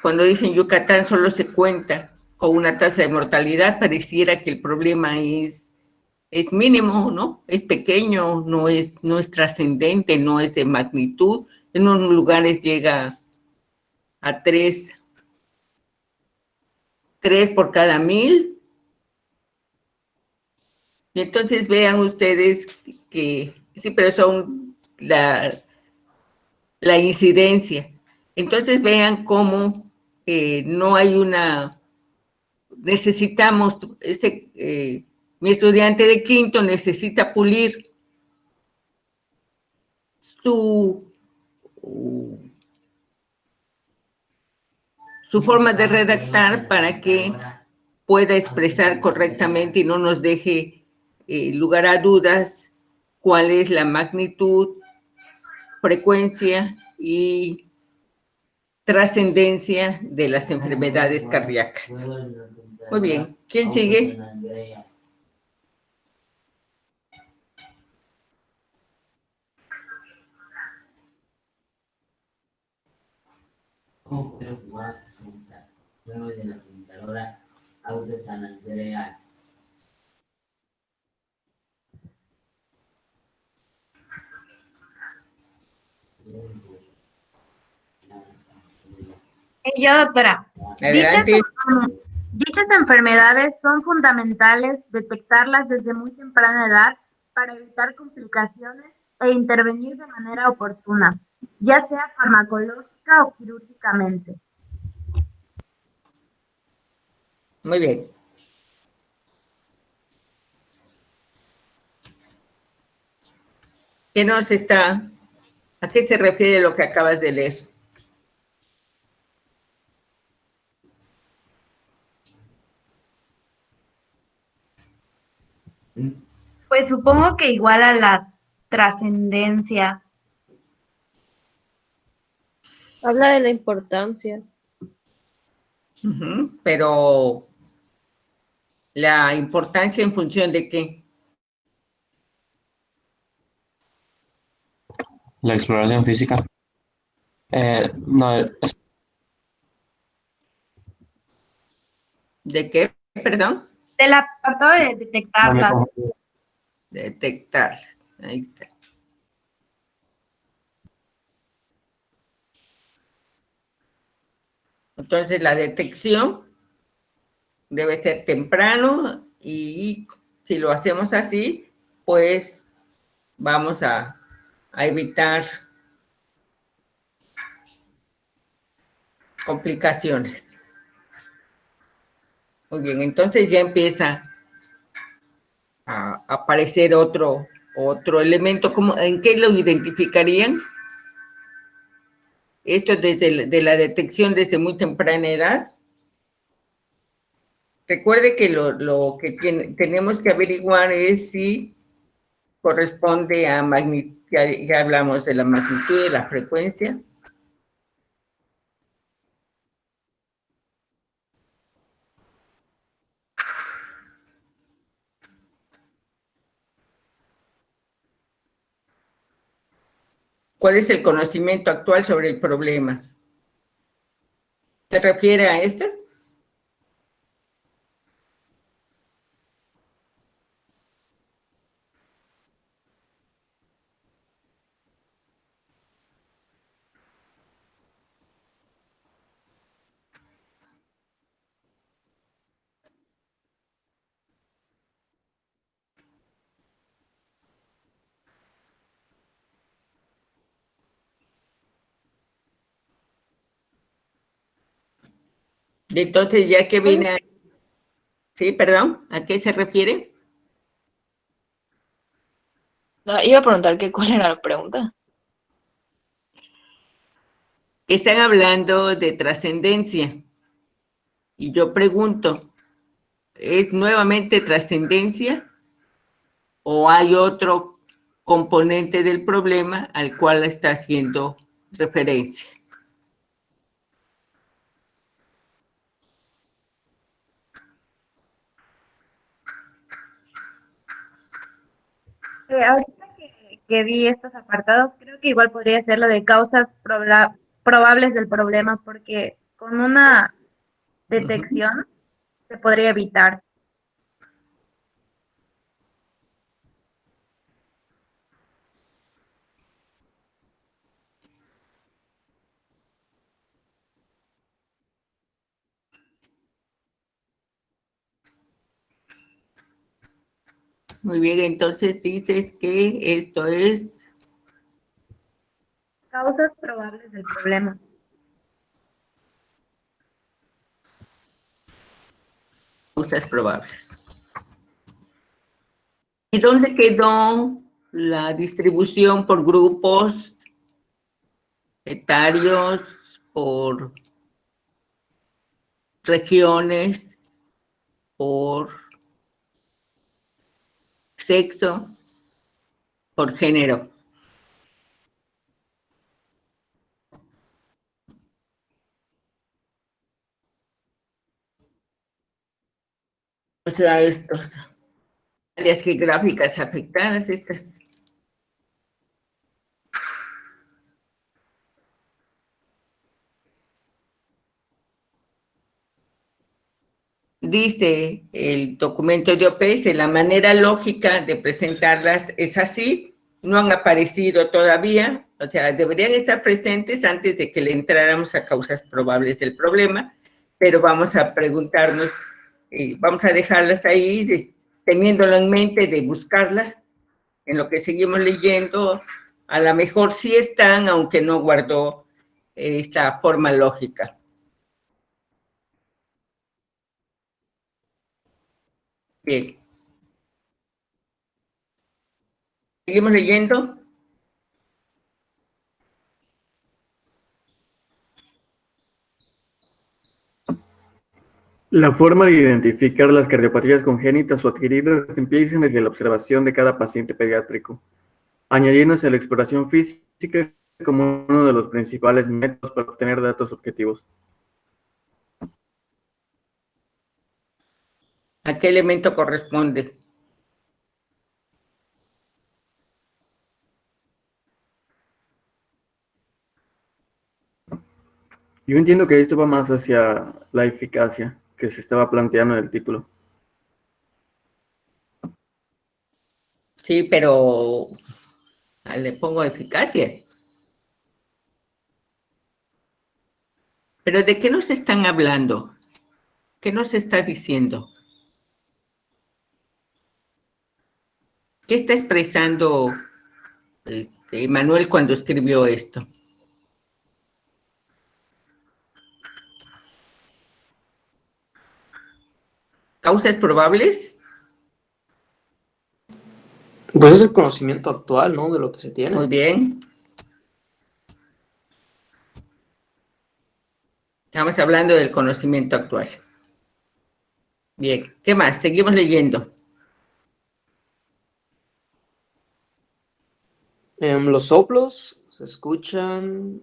cuando dicen Yucatán solo se cuenta con una tasa de mortalidad, pareciera que el problema es mínimo, ¿no? Es pequeño, no es trascendente, no es de magnitud. En unos lugares llega a 3 por cada 1000. Y entonces vean ustedes que sí, pero son la incidencia. Entonces vean cómo no hay necesitamos, mi estudiante de quinto necesita pulir su forma de redactar para que pueda expresar correctamente y no nos deje lugar a dudas cuál es la magnitud, frecuencia y trascendencia de las enfermedades cardíacas. Muy bien, ¿quién sigue? ¿Cómo puedo jugar juegos de la computadora, autos San Andreas? Yo, doctora. Adelante. Dichas enfermedades son fundamentales detectarlas desde muy temprana edad para evitar complicaciones e intervenir de manera oportuna, ya sea farmacológica o quirúrgicamente. Muy bien. ¿A qué se refiere lo que acabas de leer? Pues supongo que igual a la trascendencia. Habla de la importancia. Pero la importancia en función de qué. La exploración física. No, ¿De qué? Perdón. Del apartado de detectarlas. Detectarlas. Ahí está. Entonces, la detección debe ser temprano y si lo hacemos así, pues vamos a evitar complicaciones. Muy bien, entonces ya empieza a aparecer otro elemento. ¿En qué lo identificarían? Esto de la detección desde muy temprana edad. Recuerde que lo que tenemos que averiguar es si corresponde a magnitud, ya hablamos de la magnitud, de la frecuencia. ¿Cuál es el conocimiento actual sobre el problema? ¿Se refiere a este? Entonces, ya que viene... Sí, perdón, ¿a qué se refiere? No, iba a preguntar cuál era la pregunta. Están hablando de trascendencia. Y yo pregunto, ¿es nuevamente trascendencia o hay otro componente del problema al cual está haciendo referencia? Ahorita que vi estos apartados, creo que igual podría ser lo de causas probables del problema, porque con una detección se podría evitar. Muy bien, entonces dices que esto es... Causas probables del problema. Causas probables. ¿Y dónde quedó la distribución por grupos etarios, por regiones, por sexo, por género? O sea, estos áreas geográficas afectadas, estas. Dice el documento de OPS, la manera lógica de presentarlas es así, no han aparecido todavía, o sea, deberían estar presentes antes de que le entráramos a causas probables del problema, pero vamos a preguntarnos, vamos a dejarlas ahí, teniéndolo en mente de buscarlas, en lo que seguimos leyendo, a lo mejor sí están, aunque no guardó esta forma lógica. Bien. ¿Seguimos leyendo? La forma de identificar las cardiopatías congénitas o adquiridas empieza desde la observación de cada paciente pediátrico, añadiéndose la exploración física como uno de los principales métodos para obtener datos objetivos. ¿A qué elemento corresponde? Yo entiendo que esto va más hacia la eficacia que se estaba planteando en el título. Sí, pero le pongo eficacia. ¿Pero de qué nos están hablando? ¿Qué nos está diciendo? ¿Qué está expresando Manuel cuando escribió esto? ¿Causas probables? Pues es el conocimiento actual, ¿no? De lo que se tiene. Muy bien. Estamos hablando del conocimiento actual. Bien, ¿qué más? Seguimos leyendo. Los soplos se escuchan.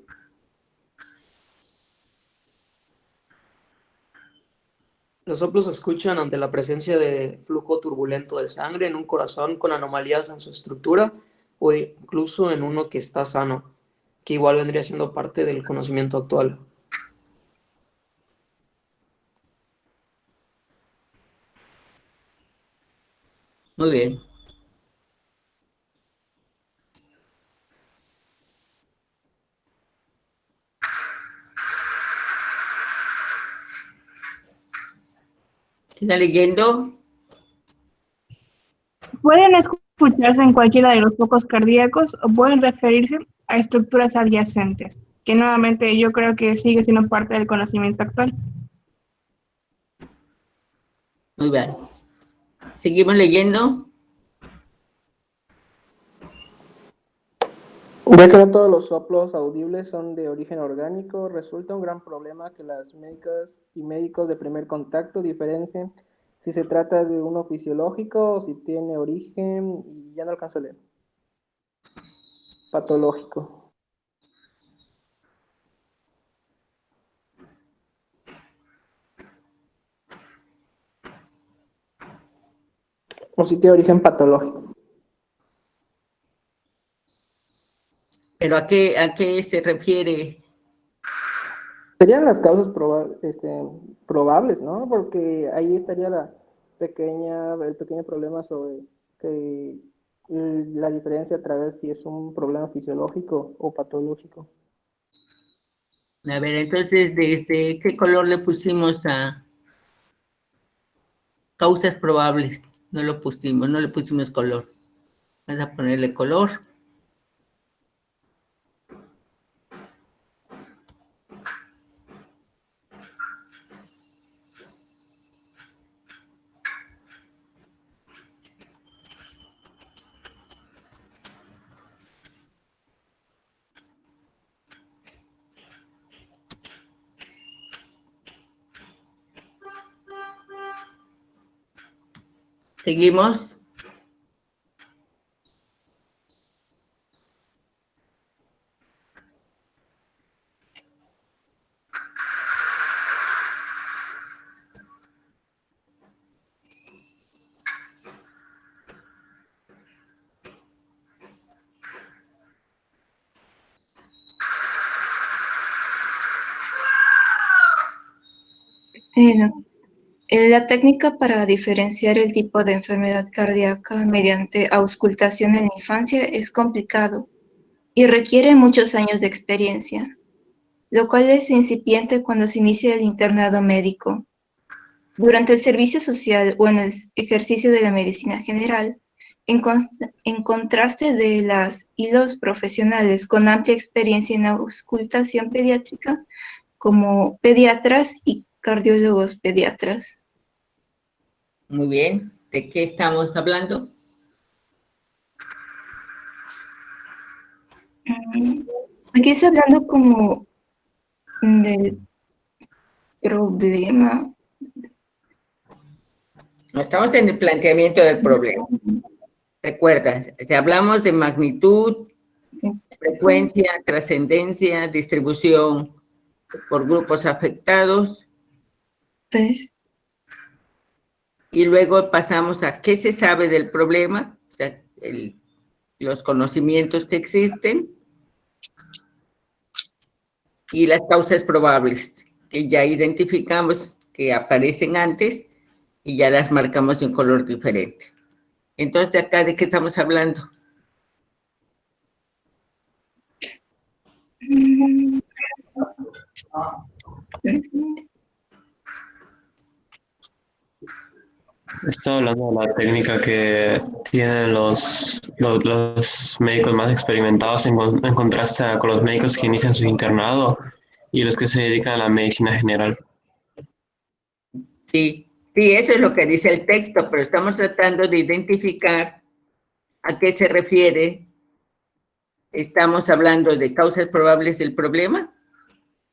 Los soplos se escuchan ante la presencia de flujo turbulento de sangre en un corazón con anomalías en su estructura o incluso en uno que está sano, que igual vendría siendo parte del conocimiento actual. Muy bien. ¿Está leyendo? Pueden escucharse en cualquiera de los focos cardíacos o pueden referirse a estructuras adyacentes, que nuevamente yo creo que sigue siendo parte del conocimiento actual. Muy bien. Seguimos leyendo. Ya que no todos los soplos audibles son de origen orgánico, resulta un gran problema que las médicas y médicos de primer contacto diferencien si se trata de uno fisiológico o si tiene origen, y ya no alcanzo a leer, patológico. O si tiene origen patológico. ¿Pero a qué se refiere? Serían las causas probables, ¿no? Porque ahí estaría el pequeño problema sobre la diferencia a través si es un problema fisiológico o patológico. A ver, entonces, ¿desde qué color le pusimos a causas probables? No le pusimos color. Vamos a ponerle color. Seguimos. La técnica para diferenciar el tipo de enfermedad cardíaca mediante auscultación en la infancia es complicado y requiere muchos años de experiencia, lo cual es incipiente cuando se inicia el internado médico. Durante el servicio social o en el ejercicio de la medicina general, en contraste de las y los profesionales con amplia experiencia en auscultación pediátrica, como pediatras y cardiólogos pediatras. Muy bien. ¿De qué estamos hablando? Aquí está hablando como del problema. Estamos en el planteamiento del problema. Recuerda, si hablamos de magnitud, frecuencia, trascendencia, distribución por grupos afectados. Pues. Y luego pasamos a qué se sabe del problema, o sea, los conocimientos que existen y las causas probables, que ya identificamos que aparecen antes y ya las marcamos de un color diferente. Entonces, ¿acá de qué estamos hablando? Estoy hablando de la técnica que tienen los médicos más experimentados en contraste con los médicos que inician su internado y los que se dedican a la medicina general. Sí, Sí, eso es lo que dice el texto, pero estamos tratando de identificar a qué se refiere. Estamos hablando de causas probables del problema.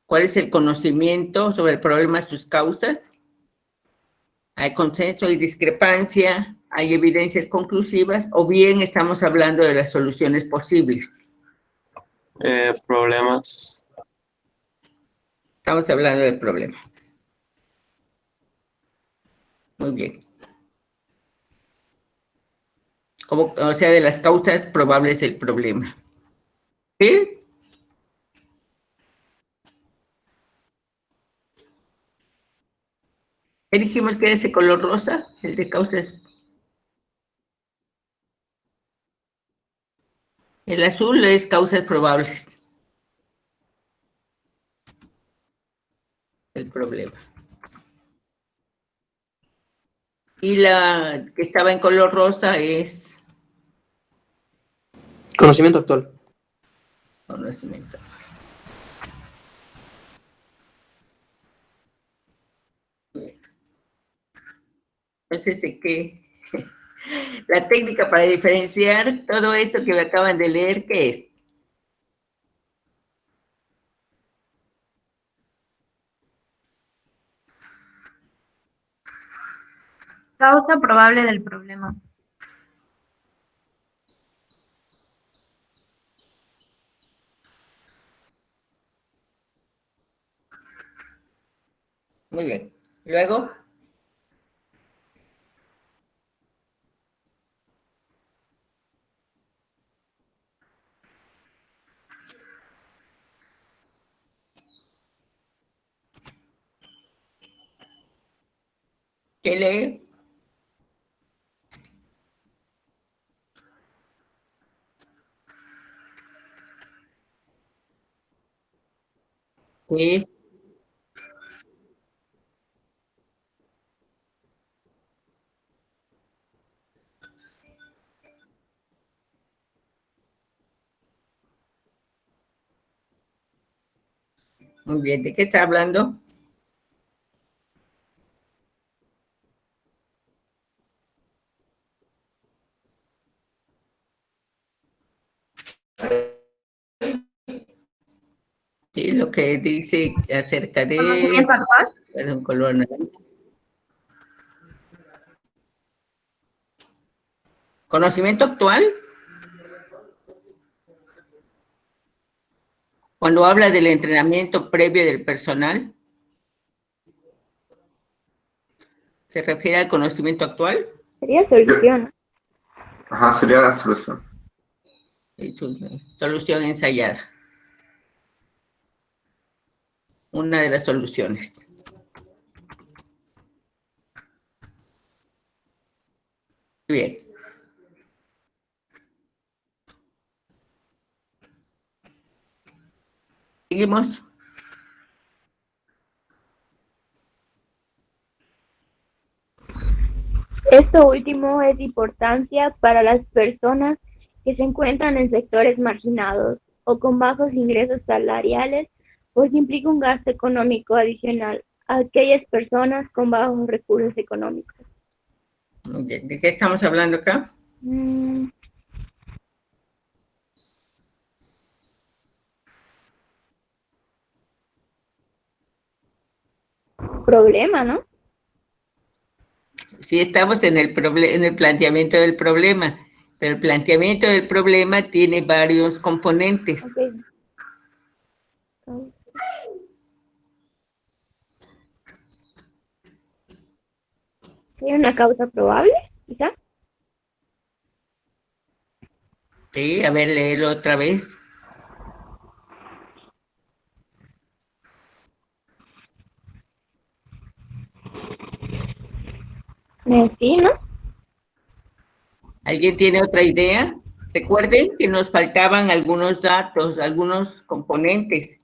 ¿Cuál es el conocimiento sobre el problema, sus causas? ¿Hay consenso y discrepancia? ¿Hay evidencias conclusivas? ¿O bien estamos hablando de las soluciones posibles? Problemas. Estamos hablando del problema. Muy bien. O sea, de las causas probables del problema. ¿Sí? ¿Qué dijimos que era ese color rosa? El de causas. El azul es causas probables del problema. Y la que estaba en color rosa es Conocimiento actual. conocimiento. Entonces, ¿de qué? La técnica para diferenciar todo esto que me acaban de leer, ¿qué es? Causa probable del problema. Muy bien. Luego, ¿qué lee? Sí. Muy bien. ¿De qué está hablando? Sí, lo que dice acerca de... Conocimiento actual. Perdón, color naranja. ¿Conocimiento actual? Cuando habla del entrenamiento previo del personal, ¿se refiere al conocimiento actual? Sería solución. Ajá, sería la solución. Es una solución ensayada. Una de las soluciones. Bien. Seguimos. Esto último es de importancia para las personas que se encuentran en sectores marginados o con bajos ingresos salariales, porque implica un gasto económico adicional a aquellas personas con bajos recursos económicos. Muy bien. ¿De qué estamos hablando acá? Problema, ¿no? Sí, estamos en el planteamiento del problema, pero el planteamiento del problema tiene varios componentes. Okay. ¿Hay una causa probable, quizá? Sí, a ver, léelo otra vez. Sí, ¿no? ¿Alguien tiene otra idea? Recuerden que nos faltaban algunos datos, algunos componentes.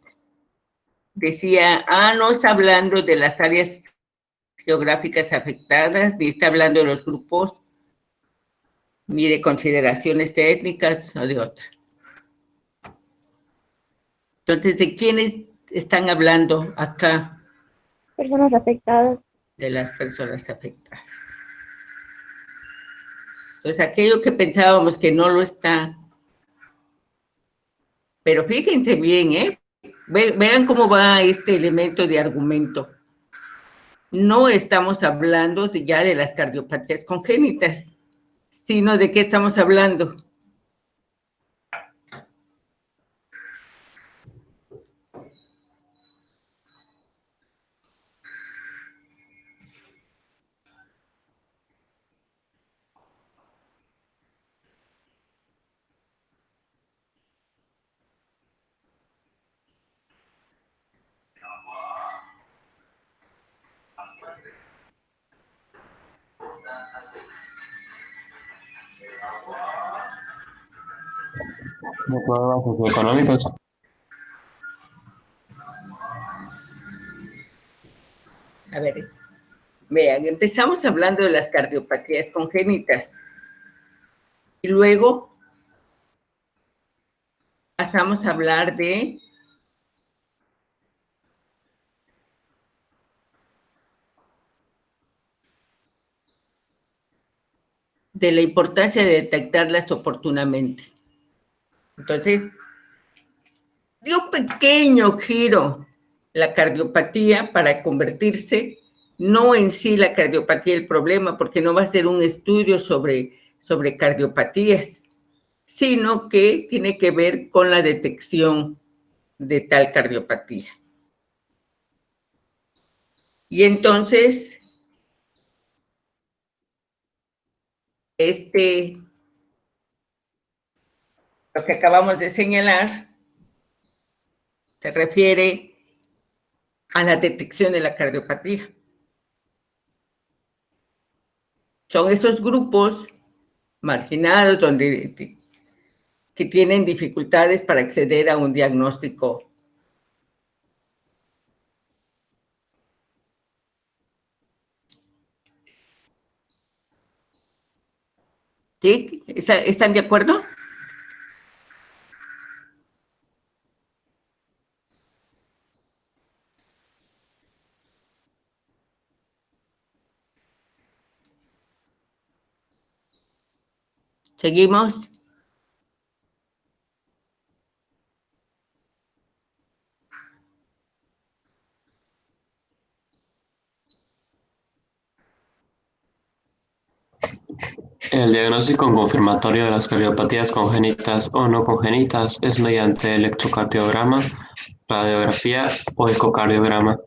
Decía, no está hablando de las áreas geográficas afectadas, ni está hablando de los grupos, ni de consideraciones técnicas o de otras. Entonces, ¿de quiénes están hablando acá? Personas afectadas. de las personas afectadas. Entonces, aquello que pensábamos que no lo está. Pero fíjense bien, vean cómo va este elemento de argumento. No estamos hablando ya de las cardiopatías congénitas, sino de qué estamos hablando. De problemas socioeconómicos. A ver, vean, empezamos hablando de las cardiopatías congénitas y luego pasamos a hablar de la importancia de detectarlas oportunamente. Entonces, dio un pequeño giro la cardiopatía para convertirse no en sí la cardiopatía el problema, porque no va a ser un estudio sobre cardiopatías, sino que tiene que ver con la detección de tal cardiopatía. Y entonces, lo que acabamos de señalar se refiere a la detección de la cardiopatía. Son esos grupos marginados que tienen dificultades para acceder a un diagnóstico. ¿Sí? ¿Están de acuerdo? ¿Seguimos? El diagnóstico confirmatorio de las cardiopatías congénitas o no congénitas es mediante electrocardiograma, radiografía o ecocardiograma,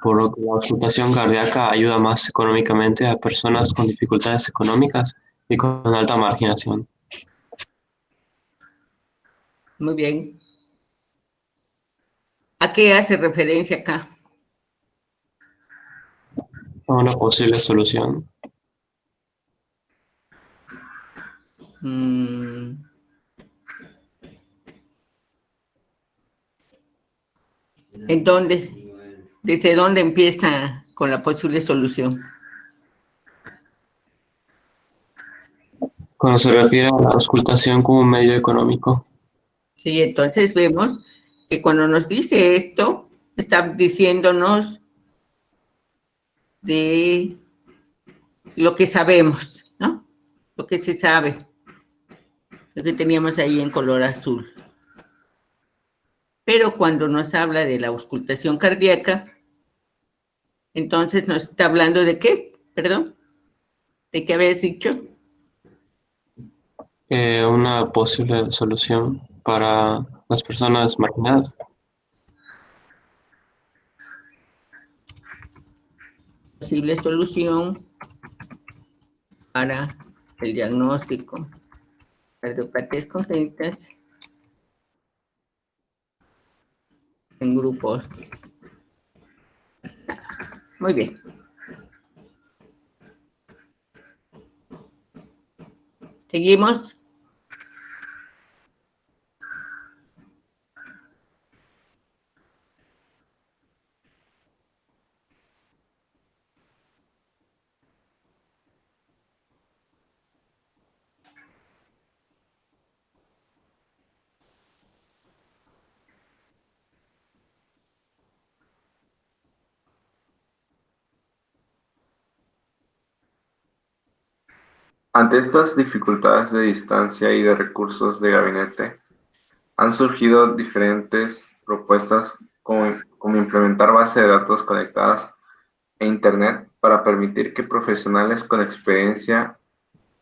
por lo que la auscultación cardíaca ayuda más económicamente a personas con dificultades económicas y con alta marginación. Muy bien. ¿A qué hace referencia acá? A una posible solución. ¿En dónde? ¿Desde dónde empieza con la posible solución? Cuando se refiere a la auscultación como un medio económico. Sí, entonces vemos que cuando nos dice esto, está diciéndonos de lo que sabemos, ¿no? Lo que se sabe, lo que teníamos ahí en color azul. Pero cuando nos habla de la auscultación cardíaca, entonces nos está hablando de qué, perdón, ¿de qué habías dicho? Una posible solución para las personas marginadas. Posible solución para el diagnóstico cardiopatías congénitas en grupos. Muy bien. ¿Seguimos? Ante estas dificultades de distancia y de recursos de gabinete, han surgido diferentes propuestas como implementar bases de datos conectadas a Internet para permitir que profesionales con experiencia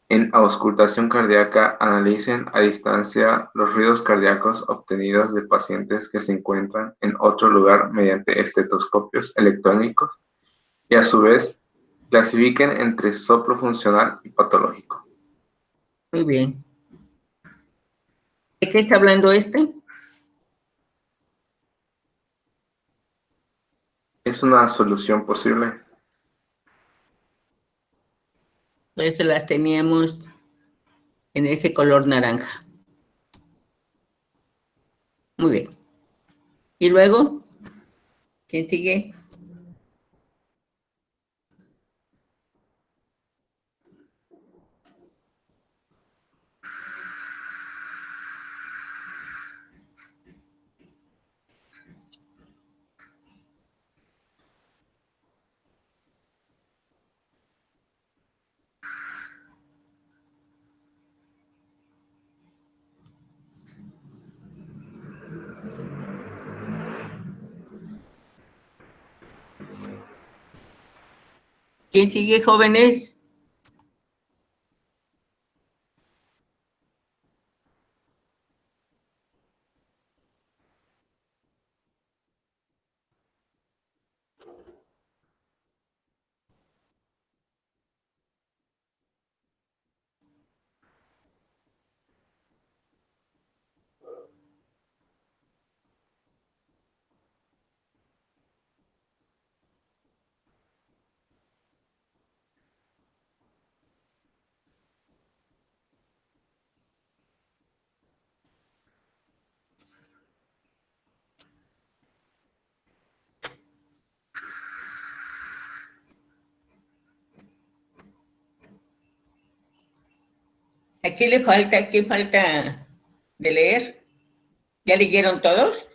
en auscultación cardíaca analicen a distancia los ruidos cardíacos obtenidos de pacientes que se encuentran en otro lugar mediante estetoscopios electrónicos y a su vez clasifiquen entre soplo funcional y patológico. Muy bien. ¿De qué está hablando este? Es una solución posible. Por eso las teníamos en ese color naranja. Muy bien. ¿Y luego? ¿Quién sigue? ¿Quién sigue, jóvenes? Aquí le falta, ¿qué falta de leer? ¿Ya leyeron todos?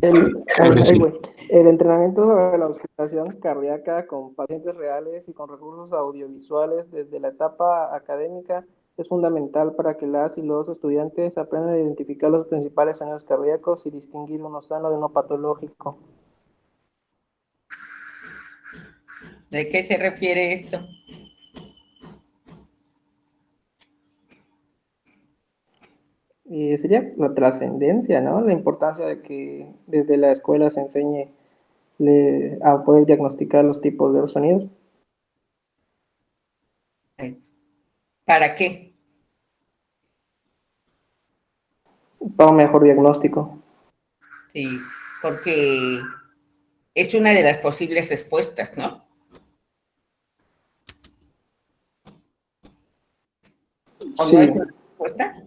El entrenamiento sobre la auscultación cardíaca con pacientes reales y con recursos audiovisuales desde la etapa académica es fundamental para que las y los estudiantes aprendan a identificar los principales signos cardíacos y distinguir uno sano de uno patológico. ¿De qué se refiere esto? Sería la trascendencia, ¿no? La importancia de que desde la escuela se enseñe a poder diagnosticar los tipos de los sonidos. ¿Para qué? Para un mejor diagnóstico. Sí, porque es una de las posibles respuestas, ¿no? ¿O Sí. no es una respuesta?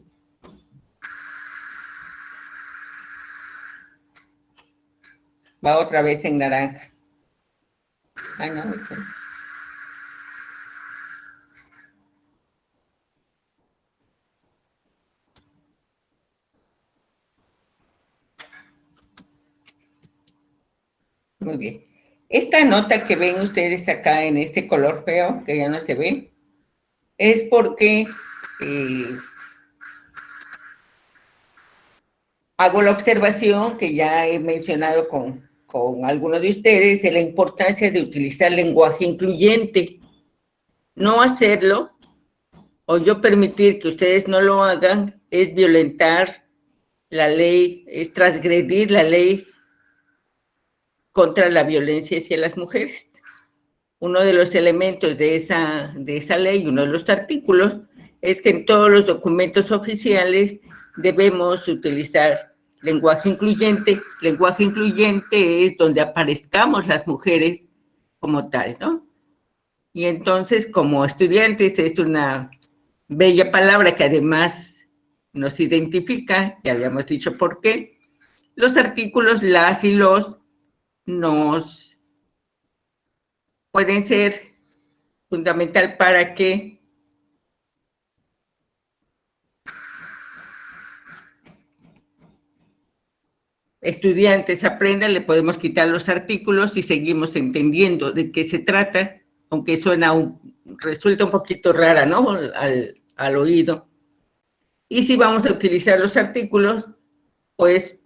Va otra vez en naranja. Ay, no, eso. Muy bien. Esta nota que ven ustedes acá en este color feo, que ya no se ve, es porque hago la observación que ya he mencionado con algunos de ustedes de la importancia de utilizar lenguaje incluyente. No hacerlo o yo permitir que ustedes no lo hagan es violentar la ley, es transgredir la ley contra la violencia hacia las mujeres. Uno de los elementos de esa ley, uno de los artículos, es que en todos los documentos oficiales debemos utilizar lenguaje incluyente. Lenguaje incluyente es donde aparezcamos las mujeres como tal, ¿no? Y entonces, como estudiantes, es una bella palabra que además nos identifica, ya habíamos dicho por qué. Los artículos, las y los, nos pueden ser fundamental para que estudiantes aprendan, le podemos quitar los artículos y seguimos entendiendo de qué se trata, aunque resulta un poquito rara, ¿no? Al oído. Y si vamos a utilizar los artículos, pues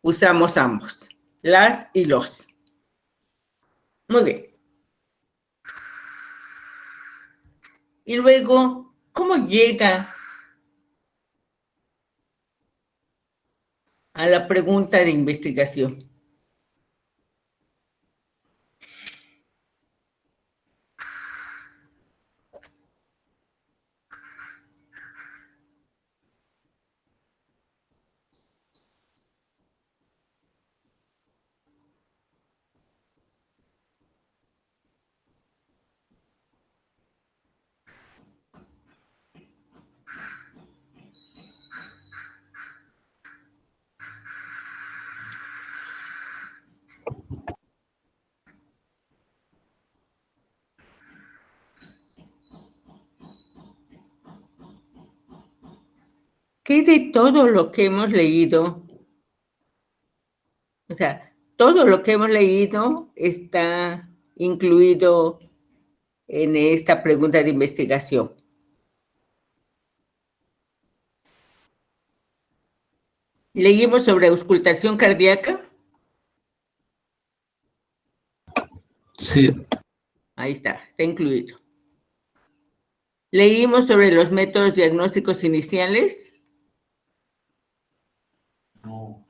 usamos ambos, las y los. Muy bien. Y luego, ¿cómo llega a la pregunta de investigación? ¿Qué de todo lo que hemos leído? O sea, todo lo que hemos leído está incluido en esta pregunta de investigación. ¿Leímos sobre auscultación cardíaca? Sí. Ahí está incluido. ¿Leímos sobre los métodos diagnósticos iniciales? No.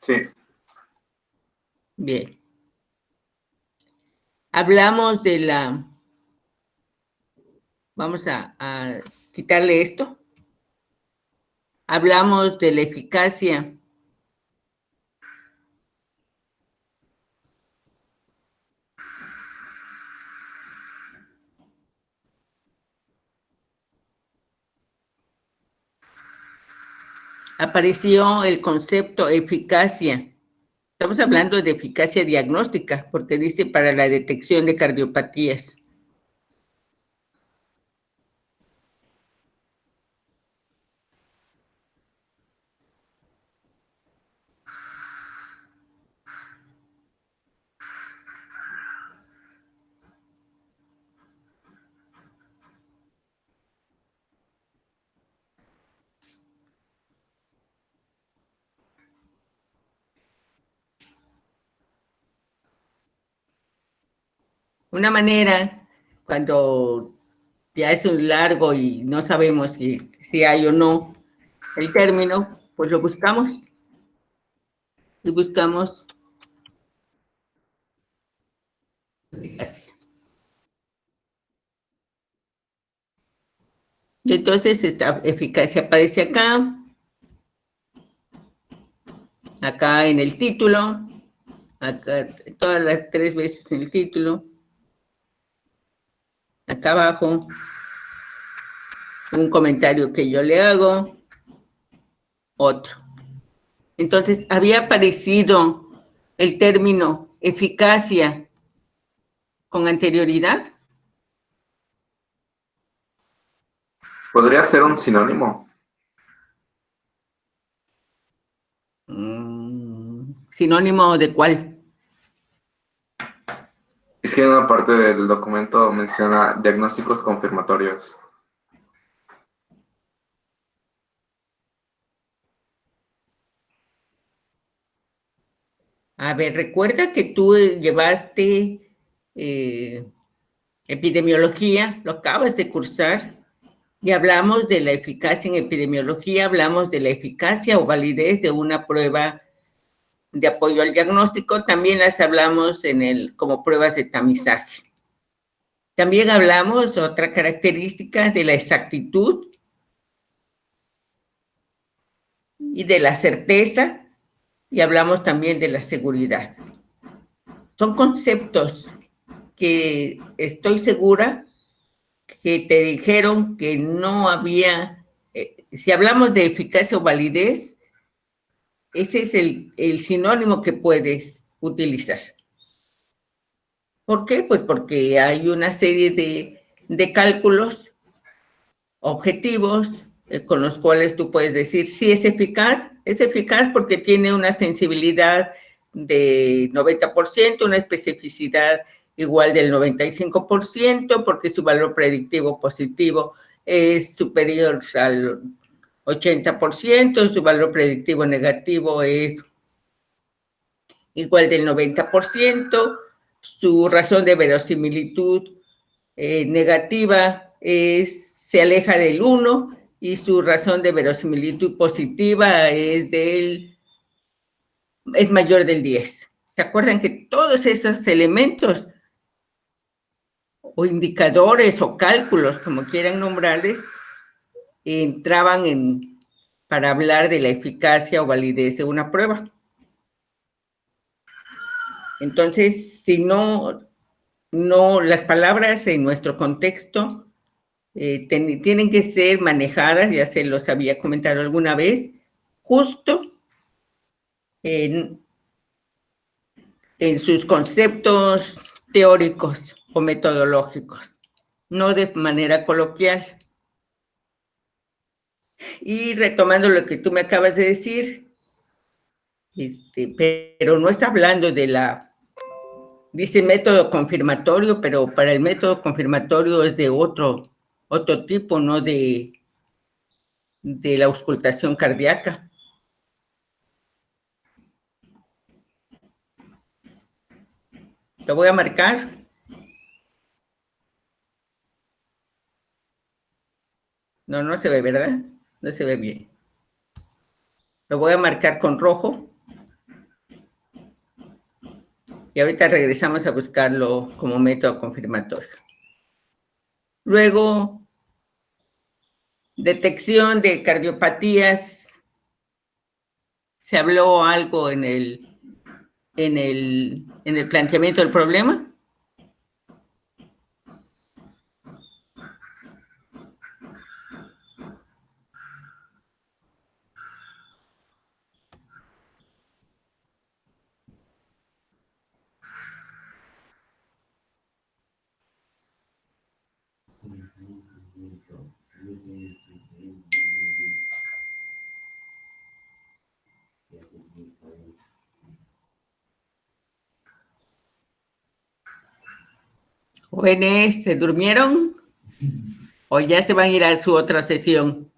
Sí. Bien. Hablamos de la... Vamos a quitarle esto. Hablamos de la eficacia apareció el concepto eficacia. Estamos hablando de eficacia diagnóstica, porque dice para la detección de cardiopatías. Una manera, cuando ya es un largo y no sabemos si hay o no el término, pues lo buscamos. Y buscamos eficacia. Entonces, esta eficacia aparece acá en el título, acá todas las 3 veces en el título, acá abajo, un comentario que yo le hago, otro. Entonces, había aparecido el término eficacia con anterioridad. ¿Podría ser un sinónimo? ¿Sinónimo de cuál? Es que en una parte del documento menciona diagnósticos confirmatorios. A ver, recuerda que tú llevaste epidemiología, lo acabas de cursar, y hablamos de la eficacia en epidemiología, hablamos de la eficacia o validez de una prueba de apoyo al diagnóstico, también las hablamos como pruebas de tamizaje. También hablamos otra característica de la exactitud y de la certeza, y hablamos también de la seguridad. Son conceptos que estoy segura que te dijeron que no había, si hablamos de eficacia o validez, ese es el sinónimo que puedes utilizar. ¿Por qué? Pues porque hay una serie de cálculos objetivos con los cuales tú puedes decir si es eficaz porque tiene una sensibilidad de 90%, una especificidad igual del 95%, porque su valor predictivo positivo es superior al 80%, su valor predictivo negativo es igual del 90%, su razón de verosimilitud negativa se aleja del 1 y su razón de verosimilitud positiva es mayor del 10. ¿Se acuerdan que todos esos elementos o indicadores o cálculos, como quieran nombrarles, entraban para hablar de la eficacia o validez de una prueba? Entonces, si no, las palabras en nuestro contexto tienen que ser manejadas, ya se los había comentado alguna vez, justo en sus conceptos teóricos o metodológicos, no de manera coloquial. Y retomando lo que tú me acabas de decir, pero no está hablando dice método confirmatorio, pero para el método confirmatorio es de otro tipo, no de la auscultación cardíaca. Lo voy a marcar. No se ve, ¿verdad? No se ve bien. Lo voy a marcar con rojo. Y ahorita regresamos a buscarlo como método confirmatorio. Luego, detección de cardiopatías. ¿Se habló algo en el planteamiento del problema? Jóvenes, ¿se durmieron? ¿O ya se van a ir a su otra sesión?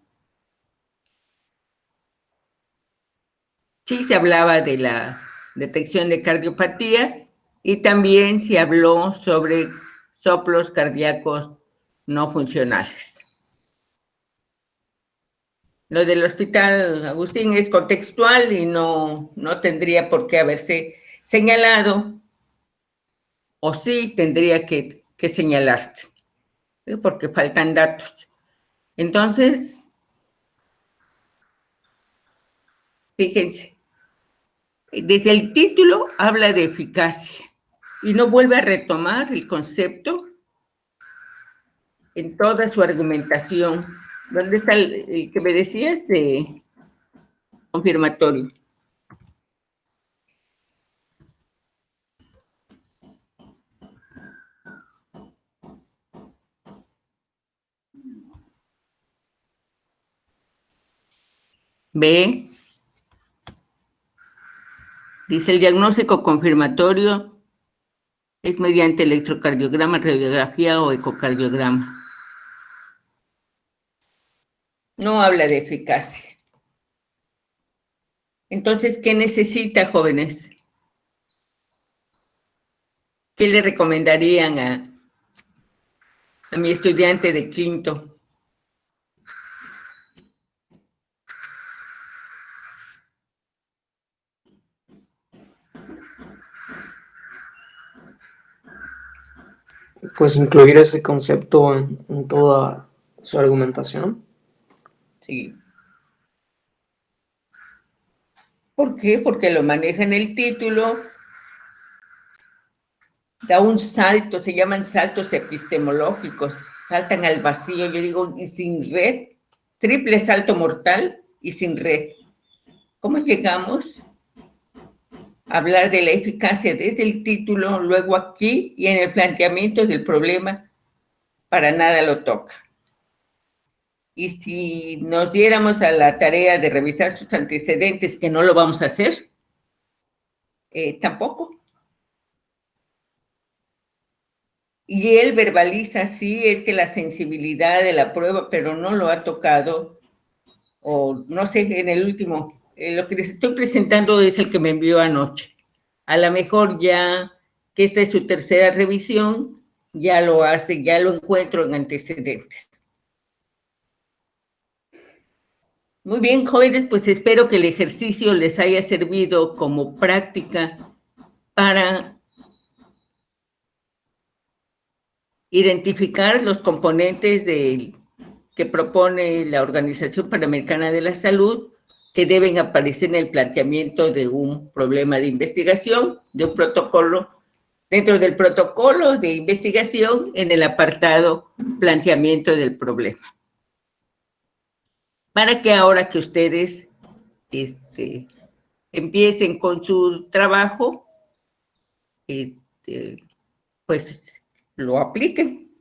Sí, se hablaba de la detección de cardiopatía y también se habló sobre soplos cardíacos no funcionales. Lo del Hospital Agustín es contextual y no tendría por qué haberse señalado, o sí tendría que señalarse, porque faltan datos. Entonces, fíjense, desde el título habla de eficacia y no vuelve a retomar el concepto en toda su argumentación. ¿Dónde está el que me decías de confirmatorio? B. Dice, el diagnóstico confirmatorio es mediante electrocardiograma, radiografía o ecocardiograma. No habla de eficacia. Entonces, ¿qué necesita, jóvenes? ¿Qué le recomendarían a mi estudiante de quinto? Pues incluir ese concepto en toda su argumentación. Sí. ¿Por qué? Porque lo maneja en el título, da un salto, se llaman saltos epistemológicos, saltan al vacío, yo digo, y sin red, triple salto mortal y sin red. ¿Cómo llegamos a hablar de la eficacia desde el título, luego aquí y en el planteamiento del problema? Para nada lo toca. Y si nos diéramos a la tarea de revisar sus antecedentes, que no lo vamos a hacer, tampoco. Y él verbaliza, sí, es que la sensibilidad de la prueba, pero no lo ha tocado, o no sé, en el último, lo que les estoy presentando es el que me envió anoche. A lo mejor ya que esta es su tercera revisión, ya lo hace, ya lo encuentro en antecedentes. Muy bien, jóvenes, pues espero que el ejercicio les haya servido como práctica para identificar los componentes que propone la Organización Panamericana de la Salud que deben aparecer en el planteamiento de un problema de investigación, de un protocolo, dentro del protocolo de investigación en el apartado planteamiento del problema. Para que ahora que ustedes empiecen con su trabajo, pues lo apliquen.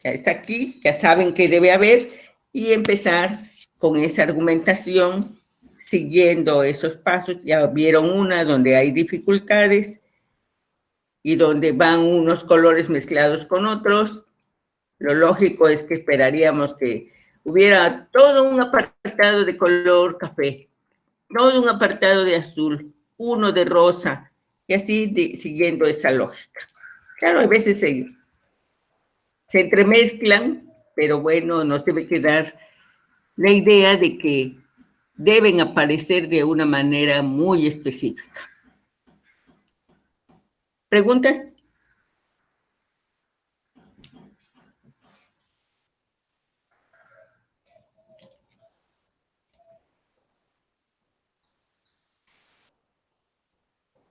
Ya está aquí, ya saben qué debe haber y empezar con esa argumentación siguiendo esos pasos. Ya vieron una donde hay dificultades y donde van unos colores mezclados con otros. Lo lógico es que esperaríamos que hubiera todo un apartado de color café, todo un apartado de azul, uno de rosa, y así siguiendo esa lógica. Claro, a veces se entremezclan, pero bueno, nos debe quedar la idea de que deben aparecer de una manera muy específica. ¿Preguntas?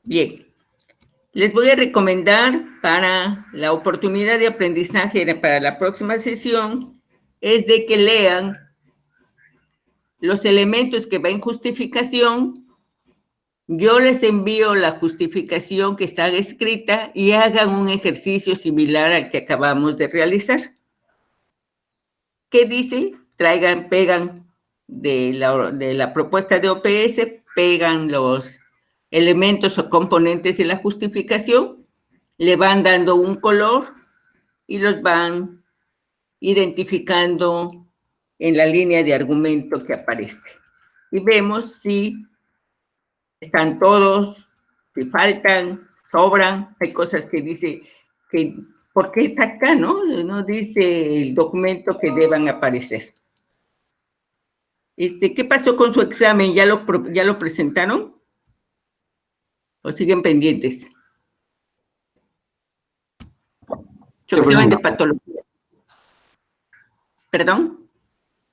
Bien. Les voy a recomendar para la oportunidad de aprendizaje para la próxima sesión es de que lean los elementos que va en justificación. Yo les envío la justificación que está escrita y hagan un ejercicio similar al que acabamos de realizar. ¿Qué dice? Pegan de la propuesta de OPS, pegan los elementos o componentes de la justificación, le van dando un color y los van identificando en la línea de argumento que aparece. Y vemos si están todos, si faltan, sobran. Hay cosas que dice que, ¿por qué está acá, no? No dice el documento que deban aparecer. ¿Qué pasó con su examen? ¿Ya lo presentaron? ¿O siguen pendientes? Su examen de patología. ¿Perdón?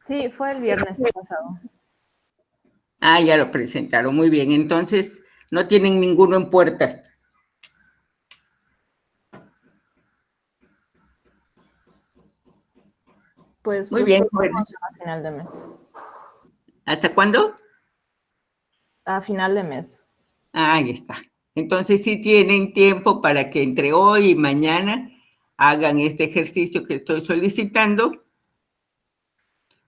Sí, fue el viernes pasado. Ah, ya lo presentaron, muy bien. Entonces, no tienen ninguno en puerta. Pues muy bien, a final de mes. ¿Hasta cuándo? A final de mes. Ah, ahí está. Entonces sí tienen tiempo para que entre hoy y mañana hagan este ejercicio que estoy solicitando,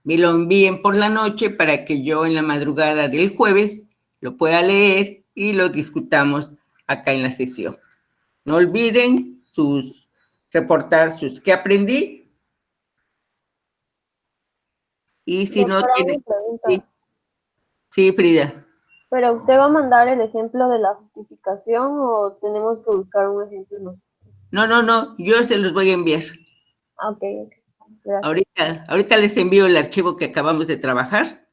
me lo envíen por la noche para que yo en la madrugada del jueves lo pueda leer y lo discutamos acá en la sesión. No olviden reportar sus ¿qué aprendí? Y si no tienen... Sí, Frida. ¿Pero usted va a mandar el ejemplo de la justificación o tenemos que buscar un ejemplo? No, yo se los voy a enviar. Ah, ok. Gracias. Ahorita les envío el archivo que acabamos de trabajar,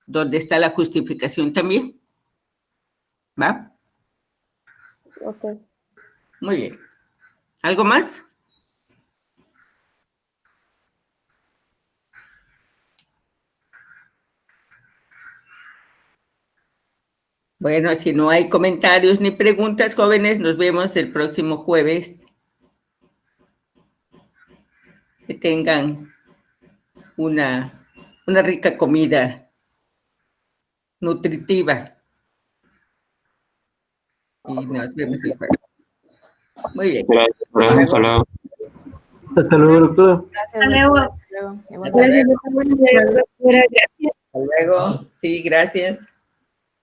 donde está la justificación también. ¿Va? Ok. Muy bien. ¿Algo más? Bueno, si no hay comentarios ni preguntas, jóvenes, nos vemos el próximo jueves. Que tengan una rica comida nutritiva. Y nos vemos el jueves. Muy bien. Gracias, hasta luego. Hasta luego, doctora. Gracias. Hasta luego. Hasta luego. Gracias, doctora. Gracias. Hasta luego. Sí, gracias.